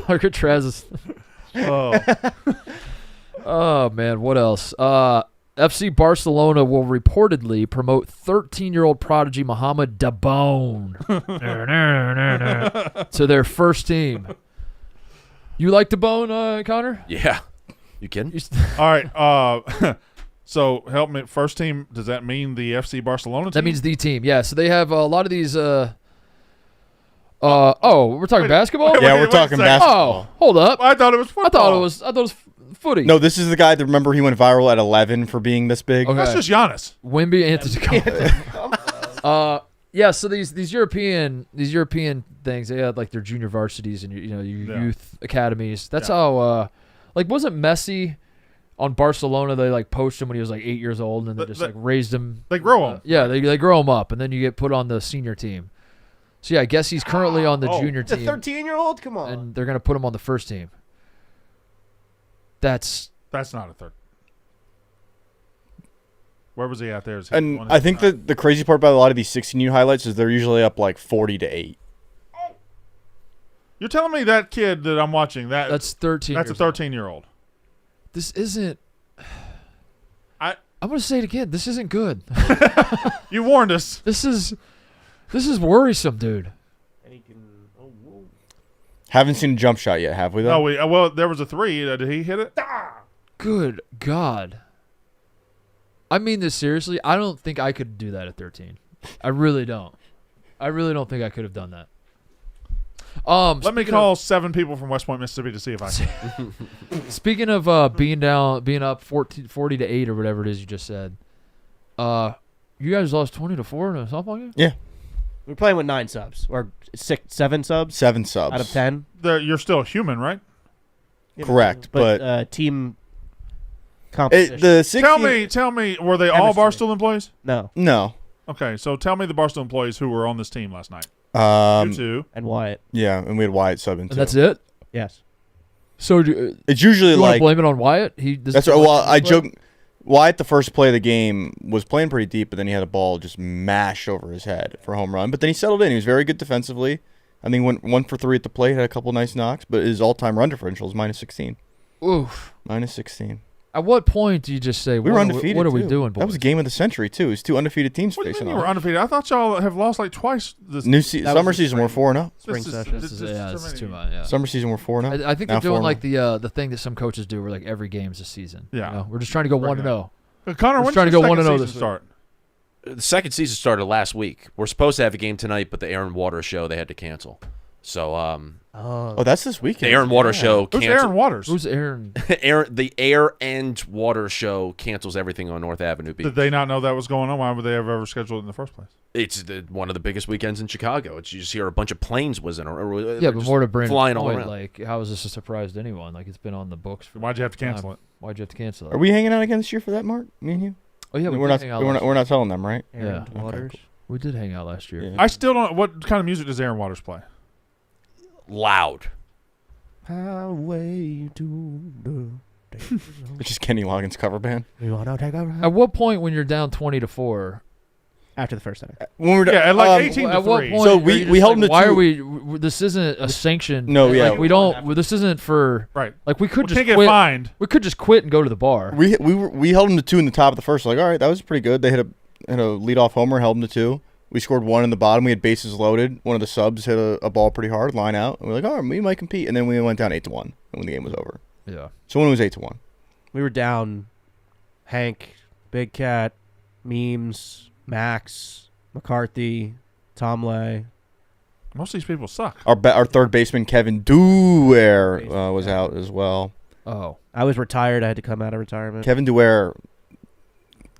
Alcatraz is. Oh man, what else? FC Barcelona will reportedly promote 13-year-old prodigy Mohamed Dabone to their first team. You like Dabone, Connor? Yeah. You kidding? All right. So help me. First team. Does that mean the FC Barcelona team? That means the team. Yeah. So they have a lot of these. We're talking basketball. Yeah, we're talking basketball. Oh, hold up. I thought it was football. I thought it was footy. No, this is the guy that remember he went viral at 11 for being this big. Okay. That's just Giannis. Wimby Antetokounmpo. Yeah. So these European things, they had like their junior varsities and your youth academies. That's how wasn't Messi on Barcelona? They like poached him when he was like 8 years old, and they just like raised him. They grow him. Yeah, they grow him up, and then you get put on the senior team. So yeah, I guess he's currently on the junior The team. 13-year-old, come on. And they're gonna put him on the first team. That's not a third. Where was he at there? And I think that the crazy part about a lot of these 16U highlights is they're usually up like 40-8. You're telling me that kid that I'm watching that's 13. That's a 13-year-old. This isn't. I'm gonna say it again. This isn't good. You warned us. This is worrisome, dude. And he can. Haven't seen a jump shot yet, have we? Though. No, well, there was a 3. Did he hit it? Good God. I mean this seriously. I don't think I could do that at 13. I really don't. I really don't think I could have done that. Let me call 7 people from West Point, Mississippi to see if I can. Speaking of being up 40-8 or whatever it is you just said. You guys lost 20-4 in a softball game? Yeah. We're playing with 9 subs or 7 subs. 7 subs out of 10. You're still human, right? Correct, but team composition. The 16, tell me, were they all Barstool employees? No. Okay, so tell me the Barstool employees who were on this team last night. You 2. And Wyatt. Yeah, and we had Wyatt subbing too. And that's it? Yes. So it's usually you like blame it on Wyatt. That's right. Well, I joke. Wyatt, the first play of the game, was playing pretty deep, but then he had a ball just mashed over his head for a home run. But then he settled in. He was very good defensively. I think went 1 for 3 at the plate, had a couple nice knocks, but his all-time run differential is -16. Oof. -16. At what point do you just say, we were undefeated? What are we doing, boys? That was a game of the century, too. It was 2 undefeated teams What do you facing mean off. you were undefeated? I thought y'all have lost like twice this Summer season, we're 4-0. Spring session. This is too much. Yeah. Summer season, we're 4-0. I think they're doing like the thing that some coaches do, where like every game's a season. Yeah. You know? We're just trying to go 1-0. Connor, when's trying to the go second 1-0 season this start? The second season started last week. We're supposed to have a game tonight, but the Aaron Waters show they had to cancel. So oh, that's this weekend. The Aaron Waters show Who's canceled. Aaron Waters? Who's Aaron? The Air and Water show cancels everything on North Avenue Beach. Did they not know that was going on? Why would they have ever scheduled it in the first place? It's one of the biggest weekends in Chicago. You just hear a bunch of planes whizzing around. Yeah, but more to Brandon's flying all point, around. like, how is this a surprise to anyone? Like, it's been on the books. Why'd you have to cancel it? Why'd you have to cancel it? Are we hanging out again this year for that, Mark? Me and you? Oh yeah, we're not telling them, right? Yeah, Waters. We did hang out last year. Yeah. I still don't. What kind of music does Aaron Waters play? Loud. Highway to the It's just Kenny Loggins' cover band. You wanna take a At what point when you're down 20-4? after the first inning? When we're Yeah, at like 18 to At what 3. point? So are we you just held them to Why 2. are we? This isn't a sanctioned. No, like, yeah. we don't. This isn't for. Right. Like we could We just can't get quit. fined. We could just quit and go to the bar. We held them to 2 in the top of the first. Like, all right, that was pretty good. They hit a leadoff homer, held them to 2. We scored 1 in the bottom. We had bases loaded. One of the subs hit a ball pretty hard, line out. And we're like, oh, we might compete. And then we went down 8-1 when the game was over. Yeah. So when it was 8-1. We were down Hank, Big Cat, Memes, Max, McCarthy, Tom Lay. Most of these people suck. Our third baseman, Kevin Dewar, was out as well. Oh. I was retired. I had to come out of retirement. Kevin Dewar,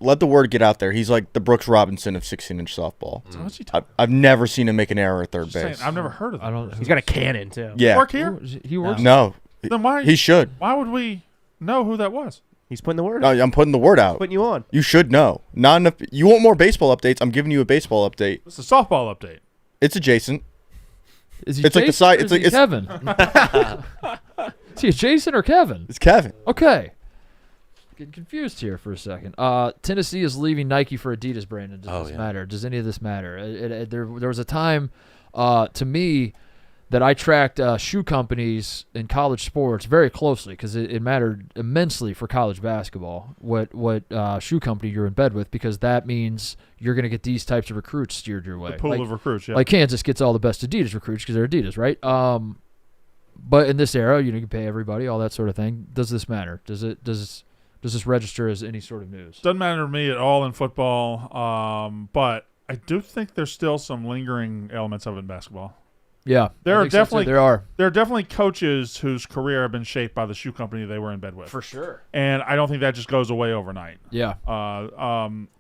let the word get out there. He's like the Brooks Robinson of 16-inch softball. So what's he talking I've never seen him make an error at third Just saying, base. I've never heard of I that. don't. He's got a cannon too. Yeah. Work here? He works. No. Then why? He should. Why would we know who that was? He's putting the word. No, I'm putting the word out. Putting you on. You should know. Not enough. You want more baseball updates? I'm giving you a baseball update. It's a softball update. It's adjacent. Is he It's like the Jason side- or it's is like- he Kevin. Is he Jason or Kevin? It's Kevin. Okay. Getting confused here for a second. Tennessee is leaving Nike for Adidas, Brandon. Does this matter? Does any of this matter? There was a time, to me, that I tracked shoe companies in college sports very closely because it mattered immensely for college basketball what shoe company you're in bed with, because that means you're going to get these types of recruits steered your way. The pool of recruits, yeah. Like Kansas gets all the best Adidas recruits because they're Adidas, right? But in this era, you can pay everybody, all that sort of thing. Does this matter? Does this register as any sort of news? Doesn't matter to me at all in football, but I do think there's still some lingering elements of it in basketball. Yeah, There are definitely there are coaches whose career have been shaped by the shoe company they were in bed with. for sure. And I don't think that just goes away overnight. Yeah, I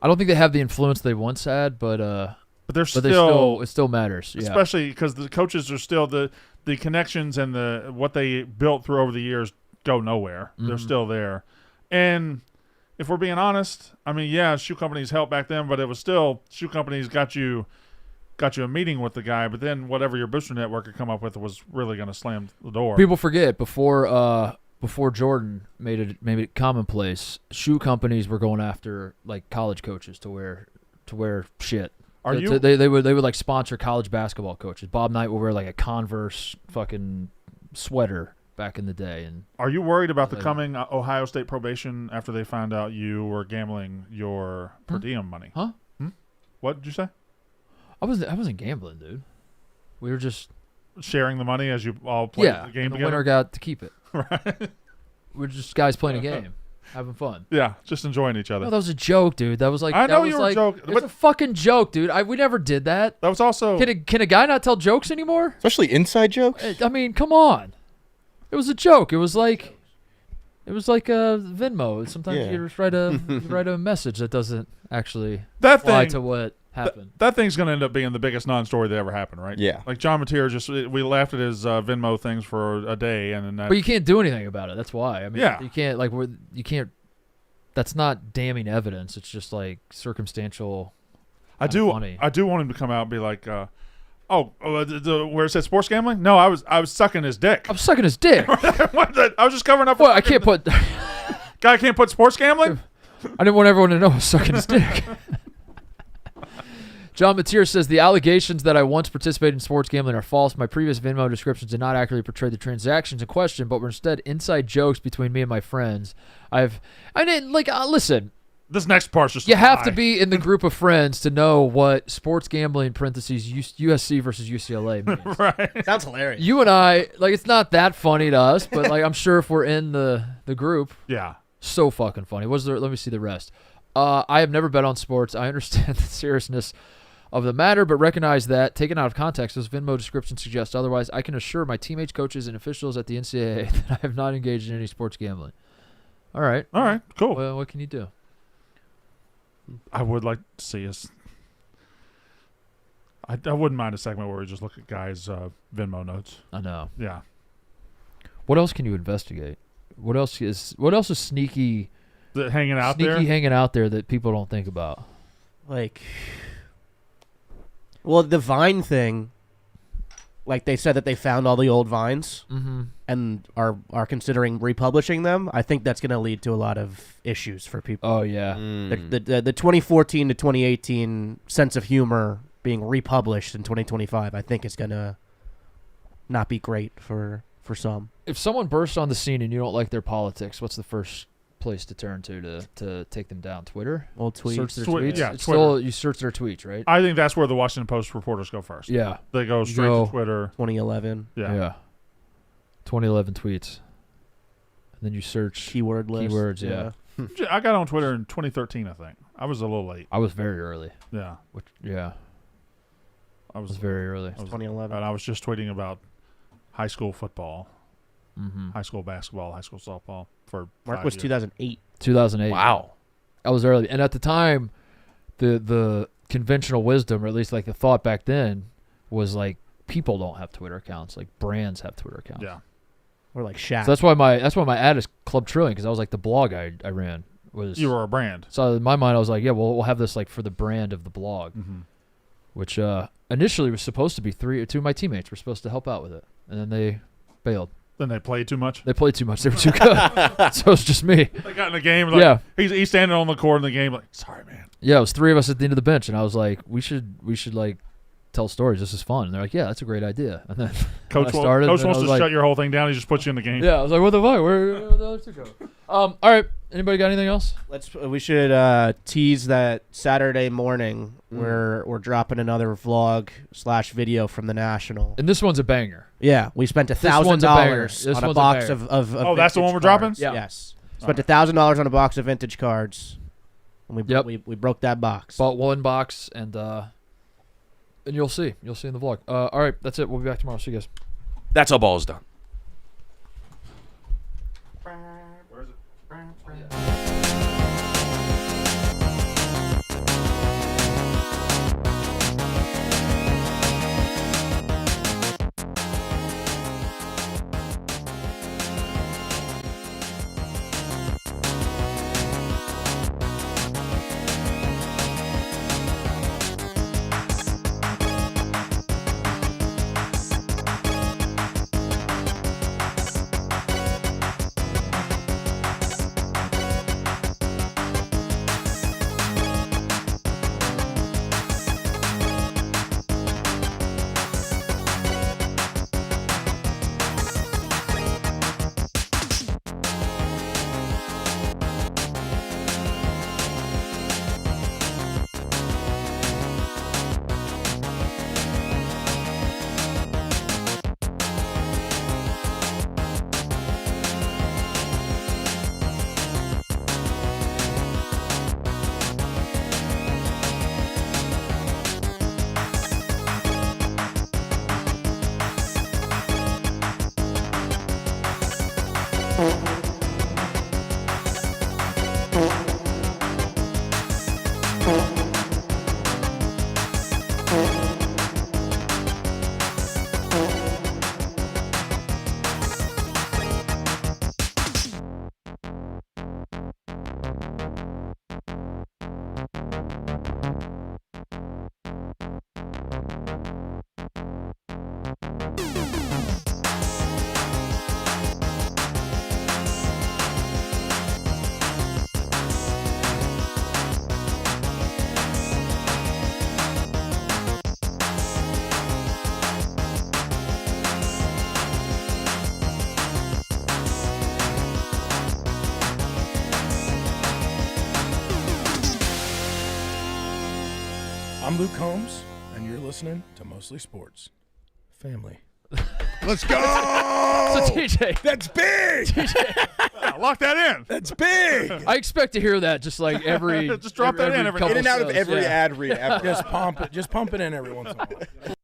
I don't think they have the influence they once had, but But it still matters. Yeah. especially because the coaches are still the connections and the what they built through over the years go nowhere. They're still there. And if we're being honest, I mean, yeah, shoe companies helped back then, but it was still shoe companies got you a meeting with the guy, but then whatever your booster network could come up with was really going to slam the door. People forget before Jordan made it commonplace, shoe companies were going after like college coaches to wear shit. They would like sponsor college basketball coaches. Bob Knight would wear like a Converse fucking sweater back in the day. And are you worried about the coming Ohio State probation after they found out you were gambling your per diem money? Huh? What did you say? I wasn't gambling, dude. We were just Sharing the money as you all played the game and the together? winner got to keep it. Right. We're just guys playing a game, having fun. Yeah, just enjoying each other. No, that was a joke, dude. That was like I know that was you were like, joking, It's but- a fucking joke, dude. We never did that. That was also Can a guy not tell jokes anymore? Especially inside jokes. I mean, come on. It was a joke. It was like Venmo. Sometimes Yeah. you just write a message that doesn't actually that apply thing. to what happened. That thing's going to end up being the biggest non-story that ever happened, right? Yeah. Like John Mateer we laughed at his Venmo things for a day, and then that. But you can't do anything about it. That's why. I mean, Yeah. you can't. That's not damning evidence. It's just like circumstantial. I do funny. want him to come out and be like, where it said sports gambling? No, I was sucking his dick. I'm sucking his dick. I was just covering up. Well, I can't put. Guy can't put sports gambling. I didn't want everyone to know I was sucking his dick. John Mateer says the allegations that I once participated in sports gambling are false. My previous Venmo descriptions did not accurately portray the transactions in question, but were instead inside jokes between me and my friends. Listen. This next part's just you have to be in the group of friends to know what sports gambling parentheses USC versus UCLA means. Right. Sounds hilarious. You and I, it's not that funny to us, but I'm sure if we're in the group, yeah, so fucking funny. Let me see the rest. I have never bet on sports. I understand the seriousness of the matter, but recognize that, taken out of context, this Venmo description suggests otherwise. I can assure my teammates, coaches, and officials at the NCAA that I have not engaged in any sports gambling. All right. Cool. Well, what can you do? I would like to see us. I wouldn't mind a segment where we just look at guys' Venmo notes. I know. Yeah. What else can you investigate? What else is sneaky? Hanging out there that people don't think about. Well, the Vine thing. They said that they found all the old Vines and are considering republishing them. I think that's going to lead to a lot of issues for people. Oh, yeah. The 2014 to 2018 sense of humor being republished in 2025, I think is going to not be great for some. If someone bursts on the scene and you don't like their politics, what's the first place to turn to take them down? Twitter? Old tweets. Search their tweets? Yeah, it's Twitter. still, you search their tweets, right? I think that's where the Washington Post reporters go first. Yeah. They go straight to Twitter. 2011. Yeah. 2011 tweets. And then you search keyword list. Keywords, yeah. I got on Twitter in 2013, I think. I was a little late. I was very early. Yeah. I was very early. 2011. And I was just tweeting about high school football, high school basketball, high school softball for Mark was 2008. 2008. Wow. I was early. And at the time, the conventional wisdom, or at least the thought back then, was people don't have Twitter accounts. Brands have Twitter accounts. Yeah. Or Shaq. So that's why my ad is Club Trillion, because that was the blog I ran. You were a brand. So in my mind, I was like, yeah, well, we'll have this for the brand of the blog, which initially was supposed to be two of my teammates were supposed to help out with it, and then they bailed. Then they played too much? They played too much. They were too good. So it's just me. They got in the game. He's standing on the court in the game sorry, man. Yeah, it was three of us at the end of the bench, and I was like, we should tell stories. This is fun. And they're like, yeah, that's a great idea. And then Coach wants to shut your whole thing down. He just puts you in the game. Yeah, I was like, what the fuck? Where the other two go? All right. Anybody got anything else? We should tease that Saturday morning we're dropping another vlog/video from the National. And this one's a banger. Yeah, we spent $1,000 on a box of oh, that's the one we're dropping? Yeah. Yes. Spent $1,000 on a box of vintage cards. And we broke that box. Bought one box and you'll see. You'll see in the vlog. All right, that's it. We'll be back tomorrow. See you guys. That's how ball is done. Where is it? I'm Luke Combs, and you're listening to Mostly Sports. Family. Let's go. So TJ, That's big. Yeah, lock that in. That's big. I expect to hear that just like every Just drop that in every couple In and out of shows, every yeah. ad read ever. Just pump it in every once in a while.